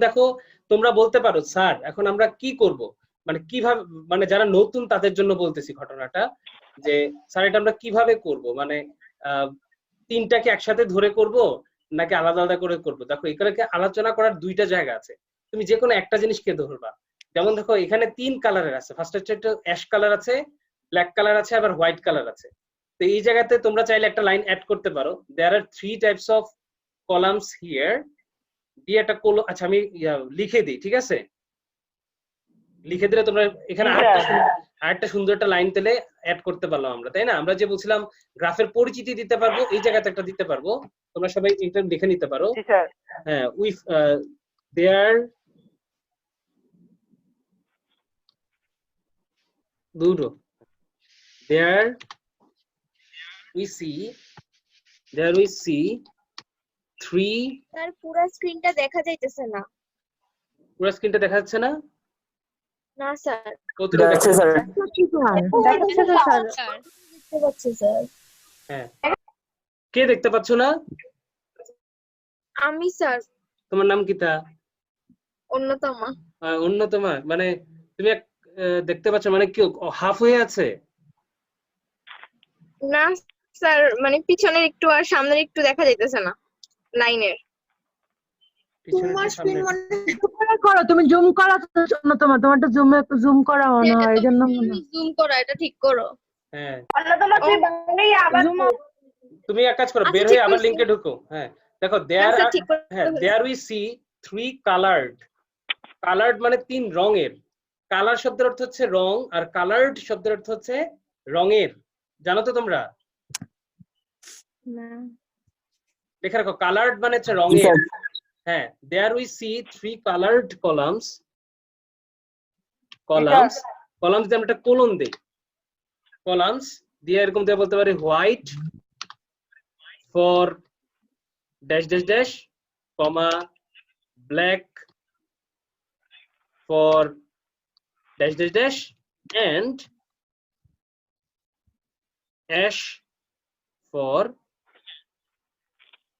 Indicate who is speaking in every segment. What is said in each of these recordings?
Speaker 1: দেখো তোমরা বলতে পারো স্যার এখন আমরা কি করব, মানে কিভাবে, মানে যারা নতুন তাদের জন্য বলতেছি ঘটনাটা, যে স্যার এটা আমরা কিভাবে করব, মানে তিনটাকে একসাথে ধরে করব নাকি আলাদা আলাদা করে করব। দেখো এখানে আলোচনা করার দুইটা জায়গা আছে, তুমি যে কোনো একটা জিনিসকে ধরবা। যেমন দেখো এখানে তিন কালারের আছে, ফার্স্ট হচ্ছে একটা অ্যাশ কালার আছে, ব্ল্যাক কালার আছে, আবার হোয়াইট কালার আছে। তো এই জায়গাতে তোমরা চাইলে একটা লাইন অ্যাড করতে পারো, দেয়ার আর 3 টাইপস অফ কলামস হিয়ার, দিয়ে একটা আচ্ছা আমি লিখে দিই, ঠিক আছে? লিখে দিলে তোমরা এখানে আরেকটা সুন্দর একটা লাইন তেলে অ্যাড করতে পারলাম আমরা, তাই না? আমরা যে বলছিলাম গ্রাফের পরিচিতি দিতে পারবো, এই জায়গাতে একটা দিতে পারবো, তোমরা সবাই এটা লিখে নিতে পারো। হ্যাঁ, উইথ দেয়ার দুটো, দেয়ার উই সি 3।
Speaker 2: স্যার পুরো স্ক্রিনটা দেখা যাইতেছে না।
Speaker 1: পুরো স্ক্রিনটা দেখা যাচ্ছে না?
Speaker 2: না স্যার।
Speaker 1: কতটুকু দেখা
Speaker 3: স্যার
Speaker 2: দেখাচ্ছে তো স্যার। দেখতে পাচ্ছি স্যার।
Speaker 1: হ্যাঁ, কে দেখতে পাচ্ছ না?
Speaker 2: আমি স্যার।
Speaker 1: তোমার নাম কি তা?
Speaker 2: অন্যতমা।
Speaker 1: অন্যতমা মানে তুমি দেখতে পাচ্ছ মানে কি হাফ হয়ে আছে?
Speaker 2: না স্যার, মানে পিছনের একটু আর সামনের একটু দেখা যাইতেছে না লাইনের।
Speaker 1: পিছনের সামনে
Speaker 3: করো, তুমি জুম করা তোমারটা জুম করা মনে হয়, এই জন্য
Speaker 2: জুম করা, এটা ঠিক করো।
Speaker 1: হ্যাঁ,
Speaker 2: তুমি
Speaker 1: এক কাজ করো, বের হয়ে আবার লিংকে ঢুকো। হ্যাঁ দেখো there we see 3 coloured. Coloured মানে তিন রঙের। কালার শব্দের অর্থ হচ্ছে রং, আর কালার্ড শব্দের অর্থ হচ্ছে রঙের। জানো তো তোমরা? দেখে রাখো, কালার্ড মানে হচ্ছে রঙের। হ্যাঁ, there we see 3 coloured columns. Columns দিয়ে আমরা একটা কোলন দেই, কলামস দিয়ে এরকম দিয়ে বলতে পারি white for dash dash dash, comma black for dash dash dash, and ash for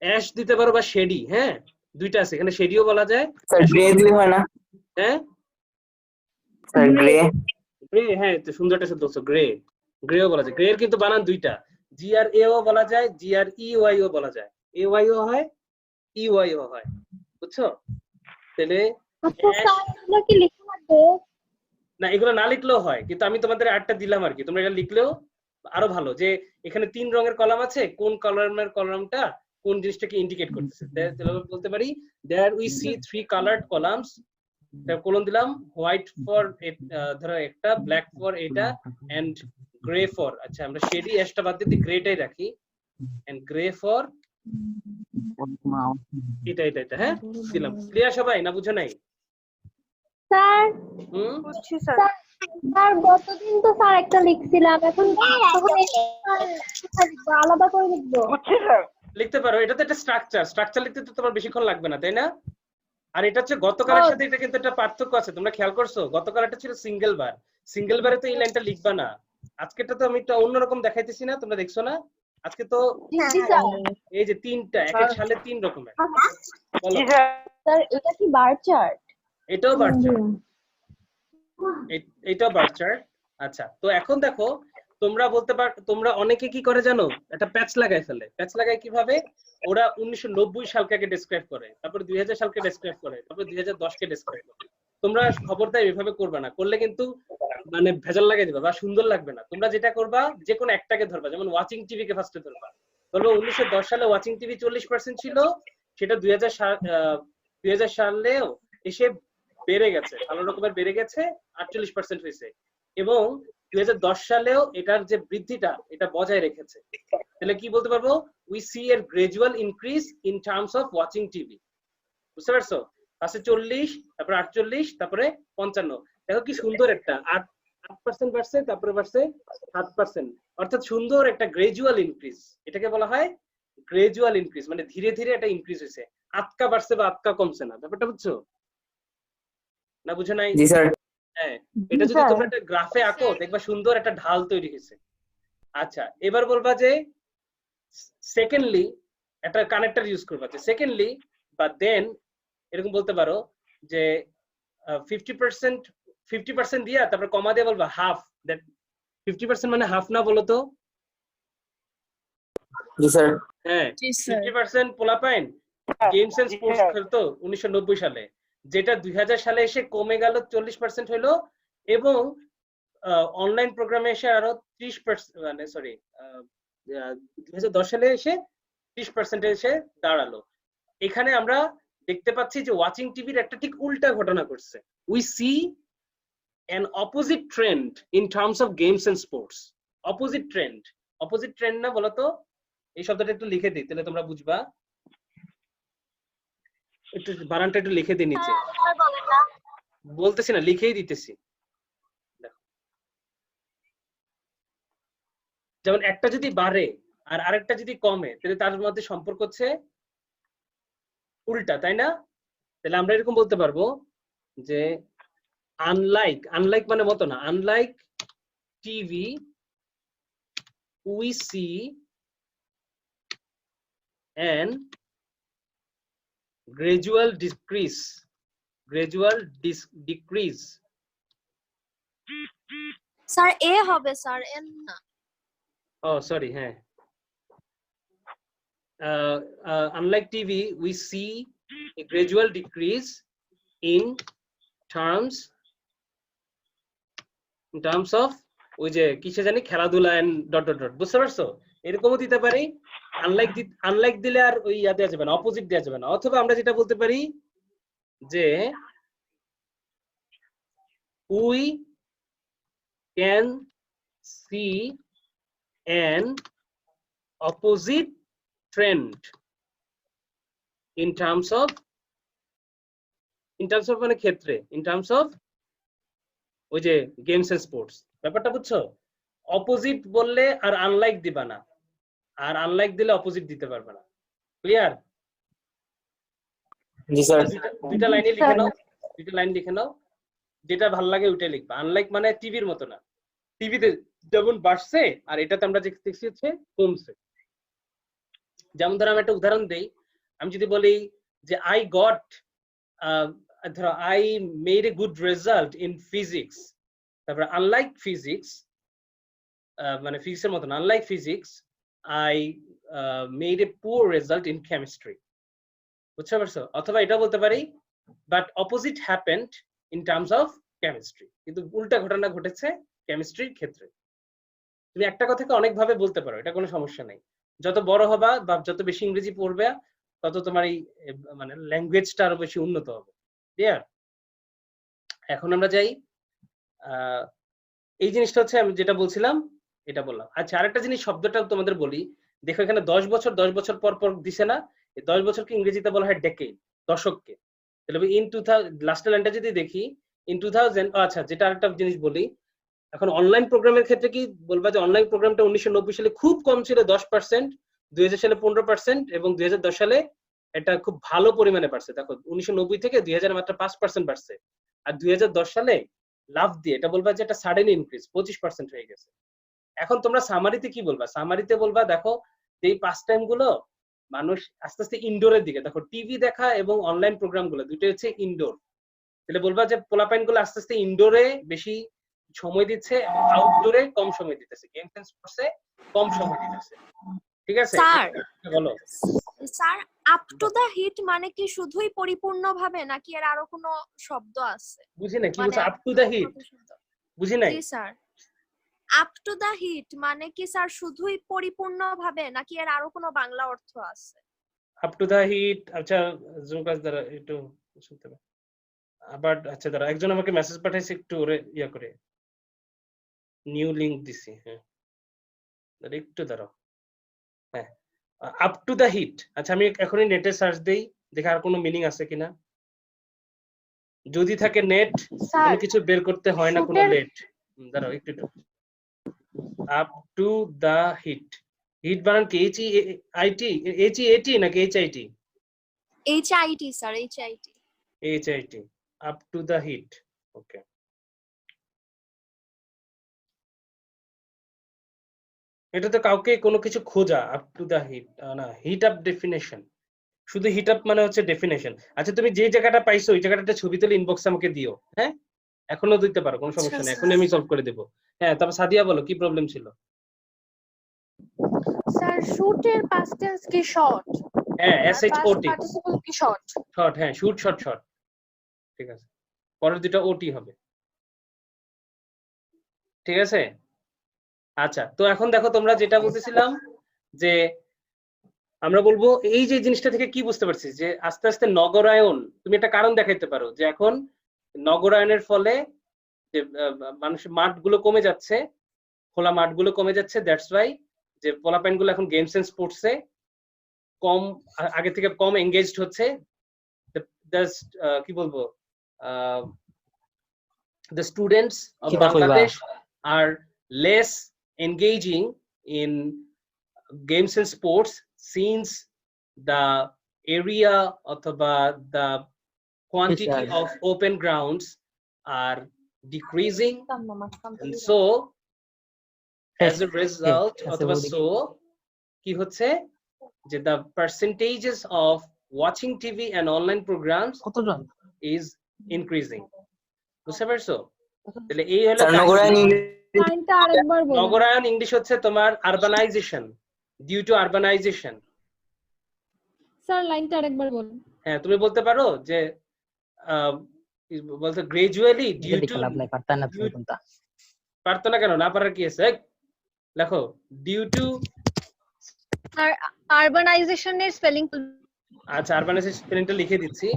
Speaker 1: ash দিতে পারো বা শেডি। হ্যাঁ, দুইটা আছে এখানে, শেডিও বলা যায়।
Speaker 4: স্যার গ্রে দিলে হয় না?
Speaker 1: হ্যাঁ
Speaker 4: স্যার গ্রে।
Speaker 1: গ্রে, হ্যাঁ তো সুন্দর একটা শব্দ হচ্ছে গ্রে। গ্রেও বলা যায়, গ্রে এর কিন্তু বানান দুইটা, GRA ও বলা যায়, GREY ও বলা যায়, AY ও হয়, EY ও হয়, বুঝছো? তাহলে না, এগুলো না লিখলেও হয়, কিন্তু আমি তোমাদের আরেকটা দিলাম আর কি, তোমরা এটা লিখলেও আরো ভালো, যে এখানে তিন রঙের কলাম আছে, কোন কলামের কলামটা কোন জিনিসটাকে ইন্ডিকেট করতেছে। তাহলে বলতে পারি there we see 3 coloured columns, colon দিলাম, হোয়াইট ফর ধরো একটা, ব্ল্যাক ফর এটা, এন্ড গ্রে ফর, আচ্ছা আমরা শেডি অ্যাশটা বাদ দিয়ে গ্রেটাই রাখি, এন্ড গ্রে ফর এটা এটা এটা। হ্যাঁ দিলাম। ক্লিয়ার সবাই, না বুঝো নাই?
Speaker 2: স্যার
Speaker 1: বুঝছি
Speaker 2: স্যার। স্যার গতদিন তো স্যার একটা লিখছিলাম, এখন আলাদা করে লিখবো।
Speaker 1: লিখতে পারো, এটা তো একটা স্ট্রাকচার লিখতে তো তোমার বেশিক্ষণ লাগবে না, তাই না? আর এটা হচ্ছে গতকালের সাথে এটা কিন্তু একটা পার্থক্য আছে, তোমরা খেয়াল করছো? গতকাল এটা ছিল সিঙ্গেল বারে তো এই লাইনটা লিখবা না। আজকেরটা তো আমি একটা অন্যরকম দেখাইতেছি না, তোমরা দেখছো না? আজকে তো এই যে তিনটা, এক এক সালে তিন রকমের। বলো
Speaker 2: স্যার এটা কি বার চার্ট?
Speaker 1: এটাও বার চার্ট, এটাও বার চার্ট। আচ্ছা, তো এখন দেখো তোমরা বলতে পার, তোমরা অনেকে কি করে জানো, একটা প্যাচ লাগাই ফেলে। প্যাচ লাগায় কিভাবে? ওরা 1990 সালকে ডেসক্রাইব করে, তারপর 2000 সালকে ডেসক্রাইব করে, তারপর 2010 কে ডেসক্রাইব করে। তোমরা খবরদার এভাবে করবে না, করলে কিন্তু মানে ভেজাল লাগাই দিবা বা সুন্দর লাগবে না। তোমরা যেটা করবা, যে কোনো একটাকে ধরবা, যেমন ওয়াচিং টিভি কে ফার্স্টে ধরবা। ধরো 1910 সালে ওয়াচিং টিভি 40% ছিল, সেটা 2000 সালেও এসে বেড়ে গেছে, ভালো রকমের বেড়ে গেছে, 48% হয়েছে, এবং 2010 সালেও এটার যে বৃদ্ধিটা এটা বজায় রেখেছে। তাহলে কি বলতে পারবো? উই সি এর gradual increase in terms of watching TV. বুঝতে পারছো? ফার্স্টে 40, তারপরে 48, তারপরে 55। দেখো কি সুন্দর একটা 8% বাড়ছে, তারপরে বাড়ছে 7%, অর্থাৎ সুন্দর একটা গ্রাজুয়াল ইনক্রিজ। এটাকে বলা হয় গ্রাজুয়াল ইনক্রিজ, মানে ধীরে ধীরে এটা ইনক্রিজ হয়েছে, আটকা বাড়ছে বা আটকা কমছে না। ব্যাপারটা বুঝছো না? বুঝো নাই?
Speaker 4: জি স্যার।
Speaker 1: হ্যাঁ, এটা যদি তোমরা একটা গ্রাফে আঁকো, দেখবা সুন্দর একটা ঢাল তৈরি হয়েছে। আচ্ছা, এবার বলবা যে সেকেন্ডলি একটা কানেক্টর ইউজ করবা, যে সেকেন্ডলি বা দেন এরকম বলতে পারো, যে 50% দিয়া তারপর কমা দিয়ে বলবা হাফ, দ্যাট 50% মানে হাফ না বলো তো?
Speaker 4: জি স্যার।
Speaker 1: হ্যাঁ, 50% পোলাপাইন গেমস এন্ড স্পোর্টস খেলতো 1990 সালে, যেটা 2000 সালে এসে কমে গেল 40% হলো, এবং অনলাইন প্রোগ্রামে এসে আরো 30%, মানে সরি 2010 সালে এসে 30% এসে দাঁড়ালো। এখানে আমরা দেখতে পাচ্ছি যে ওয়াচিং টিভির একটা ঠিক উল্টা ঘটনা ঘটছে। We see an opposite trend in terms of games and sports. Opposite trend না বলতো? এই শব্দটা একটু লিখে দিই তাহলে তোমরা বুঝবা। একটু বানানটা একটু লিখে দিই নিচে। বলতেছি না, লিখেই দিতেছি। যেমন একটা যদি বাড়ে আর আরেকটা যদি কমে তাহলে তার মধ্যে সম্পর্ক হচ্ছে উল্টা, তাই না? তাহলে আমরা এরকম বলতে পারবো যে আনলাইক মানে মতো না, unlike TV we see an gradual decrease
Speaker 5: sir a হবে স্যার, এন না।
Speaker 1: সরি, হ্যাঁ, unlike TV we see a gradual decrease in terms of ওই যে কিসে জানি খেলাধুলা এন্ড ডট ডট ডট, বুঝতে পারছো? এরকমও দিতে পারি। আনলাইক দিলে আর ওই ইয়া দেওয়া যাবে না, অপোজিট দেওয়া যাবে না। অথবা আমরা যেটা বলতে পারি যে we can see an opposite trend in terms of মানে ক্ষেত্রে, in terms of ওই যে গেমস এন্ড স্পোর্টস, ব্যাপারটা বুঝছো? অপোজিট বললে আর আনলাইক দিবা না, আর আনলাইক দিলে অপোজিট দিতে পারবে না। ক্লিয়ার?
Speaker 4: জি স্যার।
Speaker 1: দুইটা লাইনে লিখে নাও, দুইটা লাইন লিখে নাও, যেটা ভালো লাগে ওইটাই লিখবা। আনলাইক মানে টিভির মতো না, টিভিতে যেমন বাড়ছে আর এটাতে আমরা দেখছি হচ্ছে কমছে। যেমন ধরো আমি একটা উদাহরণ দেই, আমি যদি বলি যে আই গট, ধরো I made a good result in physics, তারপর আনলাইক ফিজিক্স, মানে ফিজিক্সের মতো না, unlike physics I made a poor result in chemistry, বুঝতে পারছো? অথবা এটা বলতে পারি but opposite happened in terms of chemistry, কিন্তু উল্টা ঘটনা ঘটেছে কেমিস্ট্রির ক্ষেত্রে। তুমি একটা কথাকে অনেক ভাবে বলতে পারো, এটা কোনো সমস্যা নেই। যত বড় হবা বা যত বেশি ইংরেজি পড়বে তত তোমার এই মানে ল্যাঙ্গুয়েজটা আরো বেশি উন্নত হবে। ক্লিয়ার? এখন আমরা যাই, এই জিনিসটা হচ্ছে আমি যেটা বলছিলাম এটা বললাম। আচ্ছা, আরেকটা জিনিস শব্দটা তোমাদের বলি, দেখো এখানে 10 বছর পর পর দিছে না? এই 10 বছরকে ইংরেজিতে বলা হয় ডেকেড, দশককে। তাহলে ইন 2000, লাস্টের লাইনটা যদি দেখি ইন 2000, আচ্ছা যেটা আরেকটা জিনিস বলি, এখন অনলাইন প্রোগ্রামের ক্ষেত্রে কি বলবা যে অনলাইন প্রোগ্রামটা 1990 সালে খুব কম ছিল 10%, 2000 সালে 15%, এবং 2010 সালে এটা খুব ভালো পরিমাণে বাড়ছে। দেখো 1990 থেকে 2000 মাত্র 5% বাড়ছে, আর 2010 সালে লাভ দিয়ে এটা বলবা যে এটা সাডেন ইনক্রিজ 25% হয়ে গেছে। এখন তোমরা সামারিতে কি বলবা? সামারিতে বলবা দেখো এই পাস টাইম গুলো মানুষ আস্তে আস্তে ইনডোরের দিকে, দেখো টিভি দেখা এবং অনলাইন প্রোগ্রাম গুলো দুটোই হচ্ছে ইনডোর, তাহলে বলবা যে পোলাপাইন গুলো আস্তে আস্তে ইনডোরে বেশি সময় দিচ্ছে এবং আউটডোরে কম সময় দিতেছে, গেমস এন্ড স্পোর্টসে কম সময় দিতেছে। ঠিক আছে?
Speaker 5: স্যার
Speaker 1: বলো।
Speaker 5: Sir up to the hit মানে কি শুধুই পরিপূর্ণভাবে, নাকি এর আরো কোনো শব্দ আছে?
Speaker 1: বুঝি না কি
Speaker 5: মানে
Speaker 1: বলছো, আপ টু দা হিট? বুঝি নাই।
Speaker 5: জি sir, up to the hit মানে কি স্যার শুধুই পরিপূর্ণভাবে, নাকি এর আরো কোনো বাংলা অর্থ আছে?
Speaker 1: আপ টু দা হিট, আচ্ছা জুম ক্লাস দ্বারা একটু শুনতে হবে আবার। আচ্ছা দাঁড়া, একজন আমাকে মেসেজ পাঠাইছে, একটু ওরে ইয়া করে নিউ লিংক দিছি। হ্যাঁ একটু দাঁড়াও। হ্যাঁ, আপ টু দা হিট। আচ্ছা আমি এখনই নেটে সার্চ দেই, দেখি আর কোনো মিনিং আছে কিনা। যদি থাকে নেট, কোনো কিছু বের করতে হয় না, কোনো লেট। দাঁড়াও একটু up to the hit, hit বানান কি H E I T, H E A T নাকি H I T?
Speaker 5: H I T sir, H I T.
Speaker 1: H I T, up to the hit. Okay, এটা তো কাউকে কোনো কিছু খোঁজা, up to the hit না, হিট আপ ডেফিনেশন, শুধু hit up মানে হচ্ছে ডেফিনেশন। আচ্ছা তুমি যে জায়গাটা পাইছো ওই জায়গাটা ছবি তুলে ইনবক্সে আমাকে দিও, হ্যাঁ? এখনো দিতে পারো, কোনো সমস্যা নেই, এখনই আমি সলভ করে দেব। হ্যাঁ, তারপর সাদিয়া বলো কি প্রবলেম ছিল?
Speaker 5: স্যার শুটের পাস্ট টেন্স কি শর্ট?
Speaker 1: হ্যাঁ, SHOT
Speaker 5: পার্টিসিপল কি শর্ট?
Speaker 1: শর্ট, হ্যাঁ শুট শর্ট শর্ট, ঠিক আছে। পরের দুটো ওটি হবে, ঠিক আছে। আচ্ছা তো এখন দেখো তোমরা যেটা বলতেছিলাম যে আমরা বলবো এই যে জিনিসটা থেকে কি বুঝতে পারছি যে আস্তে আস্তে নগরায়ন, তুমি একটা কারণ দেখাইতে পারো যে এখন নগরায়নের ফলে যে মানুষের মাঠগুলো কমে যাচ্ছে, খোলা মাঠগুলো কমে যাচ্ছে, দ্যাটস ওয়াই যে পোলাপাইনগুলো এখন গেমস এন্ড স্পোর্টসে কম, আগে থেকে কম এঙ্গেজড হচ্ছে। কি বলবো, the students of Bangladesh are less engaging in games and sports since the area অথবা the quantity of open grounds are decreasing, and so as a result অথবা so কি হচ্ছে যে the percentages of watching TV and online programs is increasing. বুঝতে পারছো? তাহলে এই হলো
Speaker 2: লাইনটা আরেকবার বলুন।
Speaker 1: নগরায়ন ইংলিশ হচ্ছে তোমার urbanisation, due to urbanisation.
Speaker 2: Sir লাইনটা আরেকবার বলুন।
Speaker 1: হ্যাঁ তুমি বলতে পারো যে বলতে গ্রাজুয়ালি ডিউ টু, পারতো না কেন, না পারার কি আছে, লেখো ডিউ টু।
Speaker 2: আর আরবানাইজেশনের স্পেলিং।
Speaker 1: আচ্ছা আরবানাইজেশন স্পেলিংটা লিখে দিচ্ছি,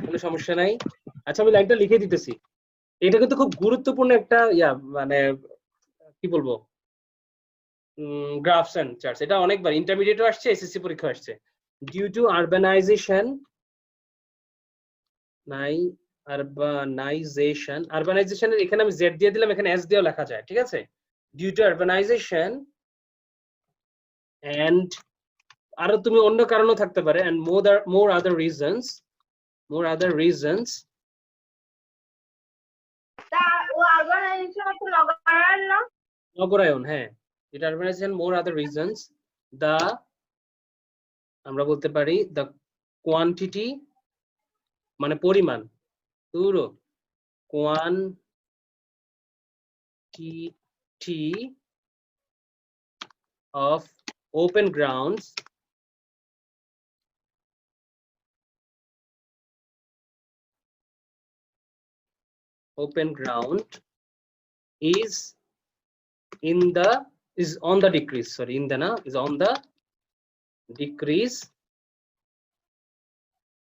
Speaker 1: কোনো সমস্যা নাই। আচ্ছা আমি লাইনটা লিখে দিতেছি। এটা কিন্তু খুব গুরুত্বপূর্ণ একটা মানে কি বলবো গ্রাফস এন্ড চার্টস, এটা অনেকবার ইন্টারমিডিয়েটও আসছে, এসএসসি পরীক্ষা আসছে। ডিউ টু আরবানাইজেশন, আরবানাইজেশনের এখানে আমি জেড দিয়ে দিলাম, এখানে এস দিয়েও লেখা যায়, ঠিক আছে। ডিউ টু আরবানাইজেশন এন্ড আরো তুমি অন্য কারণও থাকতে পারে, এন্ড মোর আদার রিজনস নগরায়ন, হ্যাঁ এটা আরবানাইজেশন, মোর আদার রিজনস দা, আমরা বলতে পারি দা কোয়ান্টিটি মানে পরিমাণ, পুরো quantity of open grounds is on the decrease, sorry is on the decrease,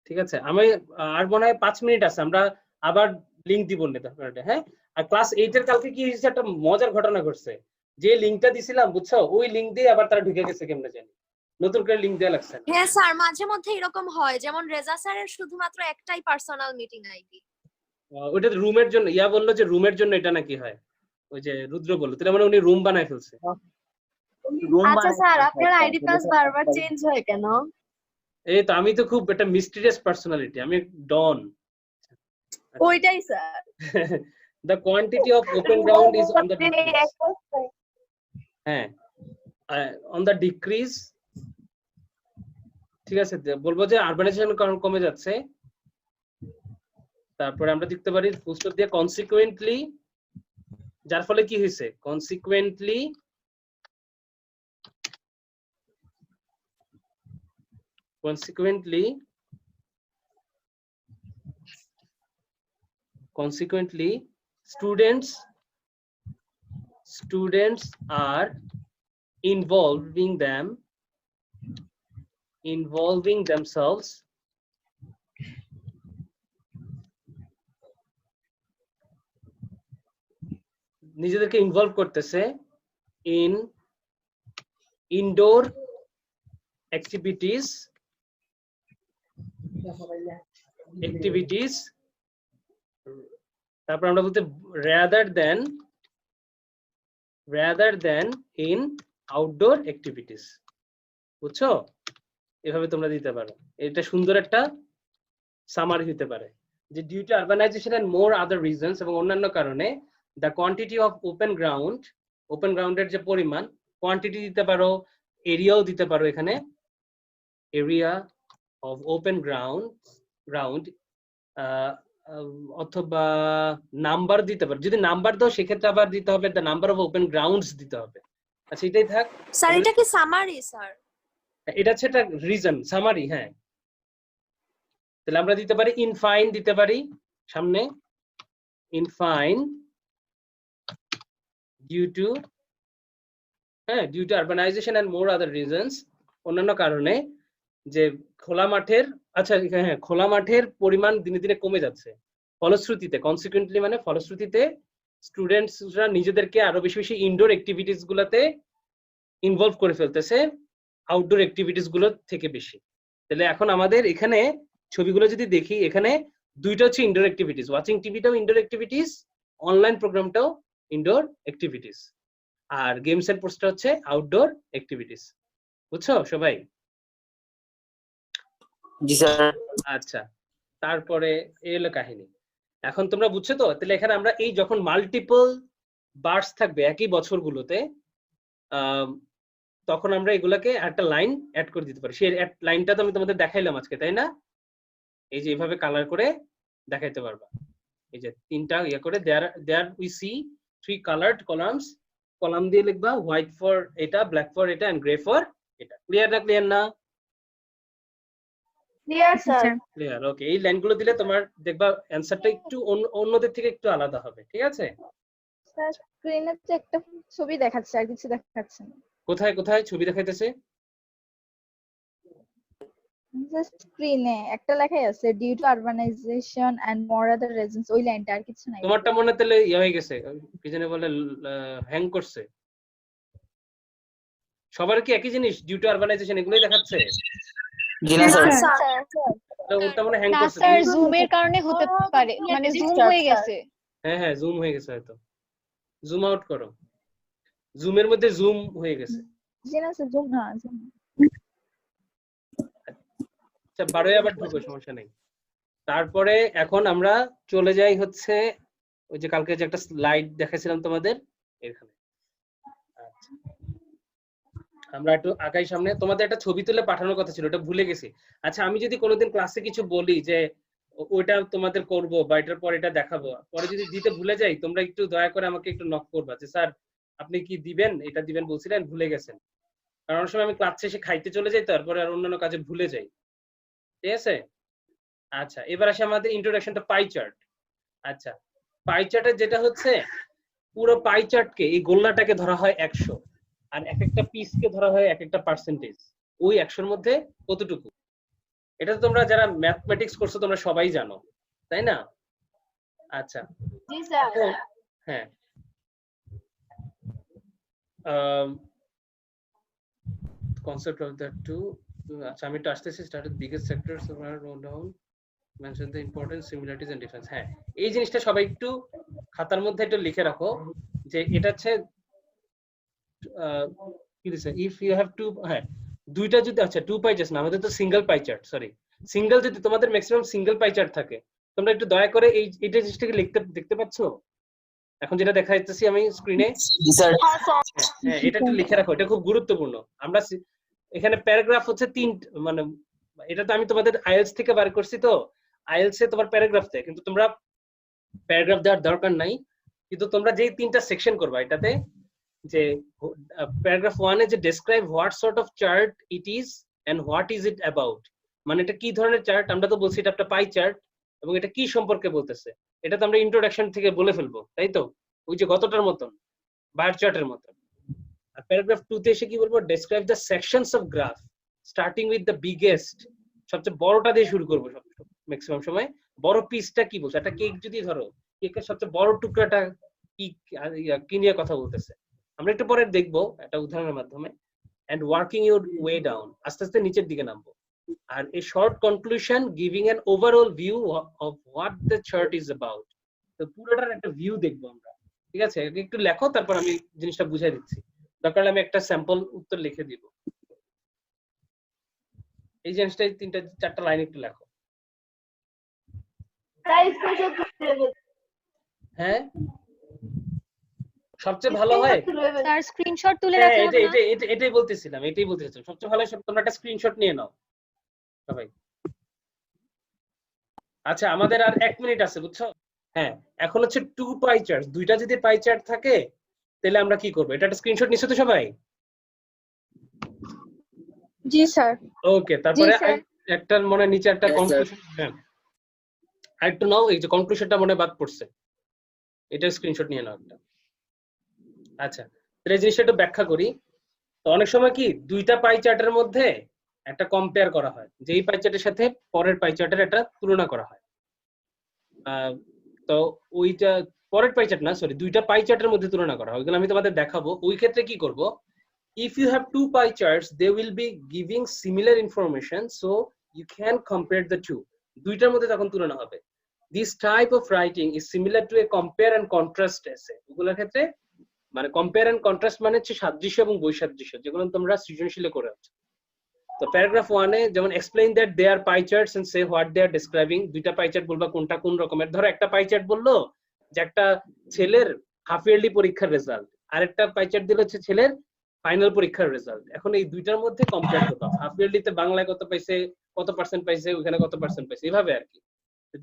Speaker 1: ঠিক আছে। আমি আর মনে হয় 5 মিনিট আছে, আমরা আবার লিংক দিব না, হ্যাঁ। আর ক্লাস 8 এর কালকে কি হয়েছে, একটা মজার ঘটনা ঘটছে, যে লিংকটা দিছিলাম বুঝছো, ওই লিংক দিয়ে আবার তারা ঢুকে গেছে কেমনে জানি, নতুন করে লিংক দেয়া লাগছে।
Speaker 5: হ্যাঁ স্যার মাঝে মধ্যে এরকম হয়, যেমন রেজা স্যারের শুধুমাত্র একটাই পার্সোনাল মিটিং আইডি।
Speaker 1: ওইটা রুমের জন্য, বললো যে রুমের জন্য এটা নাকি হয়, ওই যে রুদ্র বললো, তাহলে মানে উনি রুম বানায় ফেলছে।
Speaker 2: আচ্ছা স্যার আপনার আইডি পাস বারবার চেঞ্জ হয় কেন?
Speaker 1: এই তো আমি তো খুব একটা মিস্টিরিয়াস পার্সোনালিটি, আমি ডন।
Speaker 2: ওইটাই sir.
Speaker 1: The quantity of open ground is on the decrease. হ্যাঁ on the decrease, ঠিক আছে। বলবো যে আরবানাইজেশন কারণ কমে যাচ্ছে, তারপরে আমরা দেখতে পারি ফুল স্টপ দিয়ে কনসিকুয়েন্টলি, যার ফলে কি হয়েছে, consequently students are involving themselves নিজেদেরকে ইনভলভ করতেছে in indoor activities তারপর আমরা বলতে rather than in outdoor activities, বুঝছো? এভাবে তোমরা দিতে পারো, এটা সুন্দর একটা সামারি হতে পারে যে due to urbanisation and more other reasons, এবং অন্যান্য কারণে দ্য কোয়ান্টিটি অফ ওপেন গ্রাউন্ডের যে পরিমাণ, কোয়ান্টিটি দিতে পারো, এরিয়াও দিতে পারো এখানে, area of open ground অথবা নাম্বার দিতে পারো, যদি নাম্বার দাও সেক্ষেত্রে আবার দিতে হবে the number of open grounds দিতে হবে। আচ্ছা এটাই থাক।
Speaker 5: স্যার এটা কি সামারি স্যার?
Speaker 1: এটা হচ্ছে একটা রিজন সামারি। হ্যাঁ, তাহলে আমরা দিতে পারি ইন ফাইন দিতে পারি সামনে, in fine due to urbanization and more other reasons, অন্যান্য কারণে যে খোলা মাঠের, আচ্ছা হ্যাঁ খোলা মাঠের পরিমাণ দিনে দিনে কমে যাচ্ছে, ফলশ্রুতিতে কনসিকুয়েন্টলি মানে ফলশ্রুতিতে স্টুডেন্টসরা নিজেদেরকে আরো বেশি বেশি ইনডোর অ্যাক্টিভিটিস গুলোতে ইনভলভ করে ফেলতেছে আউটডোর অ্যাক্টিভিটিস গুলো থেকে বেশি। তাহলে এখন আমাদের এখানে ছবিগুলো যদি দেখি, এখানে দুইটা হচ্ছে ইনডোর অ্যাক্টিভিটিস, ওয়াচিং টিভিটাও ইনডোর অ্যাক্টিভিটিস, অনলাইন প্রোগ্রামটাও ইনডোর অ্যাক্টিভিটিস, আর গেমস এন্ড স্পোর্টসটা হচ্ছে আউটডোর অ্যাক্টিভিটিস। বুঝছো সবাই?
Speaker 4: জি স্যার।
Speaker 1: আচ্ছা, তারপরে এই হলো কাহিনী। এখন তোমরা বুঝছো তো? তাহলে এখানে আমরা এই যখন মাল্টিপল বার্স থাকবে একই বছরগুলোতে, তখন আমরা এগুলাকে একটা লাইন অ্যাড করে দিতে পারি। সেই লাইনটা তো আমি তোমাদের দেখাইলাম আজকে, তাই না? এই যে এইভাবে কালার করে দেখাইতে পারবা। এই যে তিনটা ইয়ে করে there we see 3 colored columns, কলাম দিয়ে লিখবা হোয়াইট ফর এটা, ব্ল্যাক ফর এটা এন্ড গ্রে ফর এটা। ক্লিয়ার না? ক্লিয়ার না?
Speaker 2: Clear sir.
Speaker 1: Clear, okay. এই লাইনগুলো দিলে তোমার দেখবা অ্যানসারটা একটু অন্যদের থেকে একটু আলাদা হবে, ঠিক আছে?
Speaker 6: স্যার স্ক্রিনে তো একটা ছবি দেখাচ্ছে, আর কিছু দেখাচ্ছে না।
Speaker 1: কোথায় কোথায় ছবি দেখাইতেছে?
Speaker 6: জাস্ট স্ক্রিনে একটা লেখাই আছে due to urbanisation and more other reasons, ওই লাইনটা, আর কিছু নাই।
Speaker 1: তোমারটা মনে তাহলে ইয়ে হয়ে গেছে, কি জানি বলে, হ্যাং করছে। সবার কি একই জিনিস ডিউ টু আরবানাইজেশন এগুলোই দেখাচ্ছে?
Speaker 4: জি না স্যার।
Speaker 1: তাহলে ওটা মনে হ্যাং
Speaker 7: না
Speaker 1: করছে।
Speaker 7: স্যার, জুমের কারণে হতে পারে, মানে জুম হয়ে গেছে।
Speaker 1: হ্যাঁ হ্যাঁ, জুম হয়ে গেছে হয়তো। জুম আউট করো, জুমের মধ্যে জুম হয়ে গেছে।
Speaker 6: জি না স্যার, জুম না, জুম।
Speaker 1: আচ্ছা 12 আবার ঢুকো, সমস্যা নেই। তারপরে এখন আমরা চলে যাই হচ্ছে ওই যে কালকে যে একটা স্লাইড দেখাইছিলাম তোমাদের এখানে। আচ্ছা, আমরা একটু আগাই সামনে। তোমাদের একটা ছবি তুলে পাঠানোর কথা ছিল, ওটা ভুলে গেছি। আচ্ছা, আমি যদি কোনোদিন ক্লাসে কিছু বলি যে ওইটা তোমাদের করব বা এটার পর এটা দেখাবো, পরে যদি দিতে ভুলে যাই, তোমরা একটু দয়া করে আমাকে একটু নক করবা যে স্যার আপনি কি দিবেন, এটা দিবেন বলছিলেন, ভুলে গেছেন। কারণ অনেক সময় আমি ক্লাস শেষে খাইতে চলে যাই, তারপরে আর অন্যান্য কাজে ভুলে যাই, ঠিক আছে? আচ্ছা, এবার আসে আমাদের ইন্ট্রোডাকশন টু পাই চার্ট। আচ্ছা, পাই চার্টের যেটা হচ্ছে, পুরো পাই চার্টকে, এই গোল্লাটাকে ধরা হয় 100, আর এক একটা পিসকে ধরা হয় এক একটা পার্সেন্টেজ। ওই 100-র মধ্যে কতটুকু, এটা তো তোমরা যারা ম্যাথমেটিক্স করছো তোমরা সবাই জানো, তাই না? আচ্ছা
Speaker 2: জি স্যার।
Speaker 1: হ্যাঁ, concept of that too. আচ্ছা, আমি একটু আসতেছি। started biggest sectors are rolled down, mention the important similarities and difference. হ্যাঁ, এই জিনিসটা সবাই একটু খাতার মধ্যে একটু লিখে রাখো যে এটা হচ্ছে কি দিছে, if you have two, হ্যাঁ দুইটা যদি, আচ্ছা 2 পাই চার্ট না, আমাদের তো single pie chart, sorry single, যদি তোমাদের ম্যাক্সিমাম সিঙ্গেল পাই চার্ট থাকে, তোমরা একটু দয়া করে এইটা জিনিসটাকে দেখতে পাচ্ছো এখন যেটা দেখা যাচ্ছে আমি স্ক্রিনে?
Speaker 4: জি স্যার।
Speaker 1: হ্যাঁ, এটা একটু লিখে রাখো, এটা খুব গুরুত্বপূর্ণ। আমরা এখানে প্যারাগ্রাফ হচ্ছে 3, মানে এটা তো আমি তোমাদের আইএলস থেকে বার করছি, তো আইএলস এ তোমার প্যারাগ্রাফ দেয়, কিন্তু তোমরা প্যারাগ্রাফ দেওয়ার দরকার নাই। কিন্তু তোমরা যেই 3টা সেকশন করবা এটাতে, যে প্যারাগ্রাফ 1 এ যে describe what sort of chart it is and what is it about, মানে এটা কি ধরনের চার্ট, আমরা তো বলছি এটা একটা পাই চার্ট, এবং এটা কি সম্পর্কে বলতেছে, এটা তো আমরা ইন্ট্রোডাকশন থেকে বলে ফেলবো, তাই তো? ওই যে গতটার মতন, বার চার্টের মতন। আর প্যারাগ্রাফ 2 তে এসে কি বলবো, describe the sections of graph starting with the biggest, সবচেয়ে বড়টা দিয়ে শুরু করবো ম্যাক্সিমাম সময়। বড় পিসটা কি বলছে, একটা কেক যদি ধরো, কেকের সবচেয়ে বড় টুকরাটা কি নিয়ে কথা বলতেছে, আমরা একটু পরে দেখবো একটা উদাহরণের মাধ্যমে। And working your way down, আস্তে আস্তে নিচের দিকে নামবো। আর এই short conclusion, giving an overall view of what the chart is about. তো পুরোটার একটা ভিউ দেখবো আমরা, ঠিক আছে? একটু লেখো, তারপর আমি জিনিসটা বুঝাই দিচ্ছি। দরকার হলে আমি একটা স্যাম্পল উত্তর লিখে দিব। এই জিনিসটা 3-4টা লাইন একটু লেখো। হ্যাঁ, সবচেয়ে ভালো হয়
Speaker 7: স্যার স্ক্রিনশট তুলে
Speaker 1: হ্যাঁ,
Speaker 7: রাখলাম না।
Speaker 1: এটাই বলতেছিলাম, সবচেয়ে ভালো হয় তোমরা একটা স্ক্রিনশট নিয়ে নাও। সবাই? আচ্ছা আমাদের আর 1 মিনিট আছে বুঝছো? হ্যাঁ এখন হচ্ছে 2 পাই চার্ট, দুইটা যদি পাই চার্ট থাকে তাহলে আমরা কি করব? এটা একটা স্ক্রিনশট নিছো তো সবাই?
Speaker 2: জি স্যার।
Speaker 1: ওকে তারপরে
Speaker 6: স্যার।
Speaker 1: একটা মনে নিচে একটা
Speaker 4: Yes, sir.
Speaker 1: কনক্লুশন, হ্যাঁ আরেকটু নাও, এই যে কনক্লুশনটা মনে বাদ পড়ছে, এটা স্ক্রিনশট নিয়ে নাও একটা। আচ্ছা তাহলে এই জিনিসটা একটু ব্যাখ্যা করি। তো অনেক সময় কি দুইটা পাই চার্টের মধ্যে একটা কম্পেয়ার করা হয়, যেই পাই চার্টের সাথে পরের পাই চার্টের একটা তুলনা করা হয়। তো ওইটা পরের পাই চার্ট না, সরি, দুইটা পাই চার্টের মধ্যে তুলনা করা হয়, ওইগুলো আমি তোমাদের দেখাবো। ওই ক্ষেত্রে কি করব, if you have 2 pie charts they will be giving similar information so you can compare the two, দুইটার মধ্যে তখন তুলনা হবে। this type of writing is similar to a compare and contrast essay, ওগুলোর ক্ষেত্রে মানে compare and contrast মানে হচ্ছে সাদৃশ্য এবং বৈসাদৃশ্য, যেগুলো তোমরা সৃজনশীলে করে আছো। তো প্যারাগ্রাফ 1 এ যেমন explain that they are pie charts and say what they are describing, দুইটা পাই চার্ট বলবা কোনটা কোন রকমের। ধরো একটা পাই চার্ট বললো যে একটা ছেলের হাফ ইয়ারলি পরীক্ষার রেজাল্ট, আরেকটা পাই চার্ট দিল হচ্ছে ছেলের ফাইনাল পরীক্ষার রেজাল্ট। এখন এই দুইটার মধ্যে কম্পেয়ার করবা, হাফ ইয়ারলিতে বাংলায় কত পাইছে, কত পার্সেন্ট পাইছে, ওখানে কত পার্সেন্ট পাইছে, এভাবে আর কি।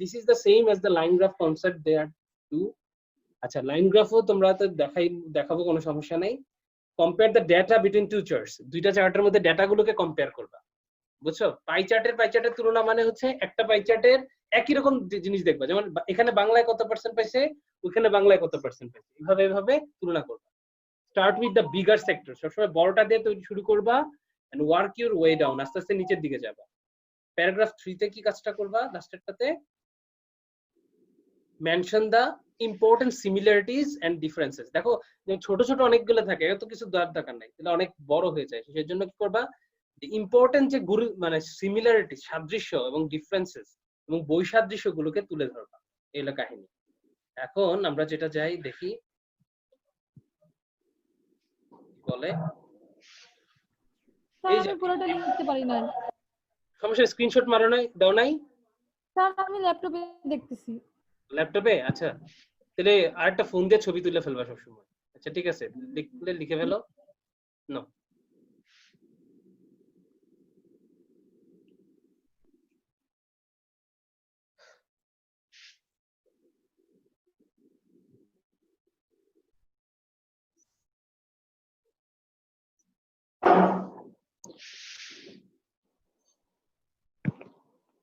Speaker 1: This is the same as the line graph concept they are two. আচ্ছা লাইন গ্রাফও তোমরা তো দেখাবো, কোনো সমস্যা নাই। Compare the data between two charts, দুইটা চার্টের মধ্যে ডেটাগুলোকে কম্পেয়ার করবা, বুঝছো? পাই চার্টের তুলনা মানে হচ্ছে একটা পাই চার্টের একই রকম জিনিস দেখবা, যেমন এখানে বাংলায় কত পার্সেন্ট পাইছে, ওখানে বাংলায় কত পার্সেন্ট পাইছে, এভাবে তুলনা করবা। Start with the bigger sector, সবসময় বড়টা দিয়ে তৈরি শুরু করবা and work your way down, আস্তে আস্তে নিচের দিকে যাবা। প্যারাগ্রাফ 3 তে কি কাজটা করবা, লাস্টেরটাতে mention the important similarities and differences। দেখো ছোট ছোট অনেকগুলো থাকে, এত কিছু দরকার নাই, তাহলে অনেক বড় হয়ে যায়। সেই জন্য কি করবা, ইম্পর্টেন্ট যে মানে সিমিলারিটি, সাদৃশ্য এবং ডিফারেন্সেস এবং বৈসাদৃশ্য গুলোকে তুলে ধরবা, এই হলো কাহিনী। এখন আমরা যেটা যাই দেখি বলে, এই যে
Speaker 8: আমি পুরোটা লিখতে পারি না
Speaker 1: সমস্যা, স্ক্রিনশট মারো নাই, দাও নাই
Speaker 8: স্যার, আমি ল্যাপটপে দেখতেছি।
Speaker 1: ল্যাপটপে? আচ্ছা তাহলে আরেকটা ফোন দিয়ে ছবি তুলে ফেলবা সবসময়। আচ্ছা ঠিক আছে, লিখে ফেলো। নো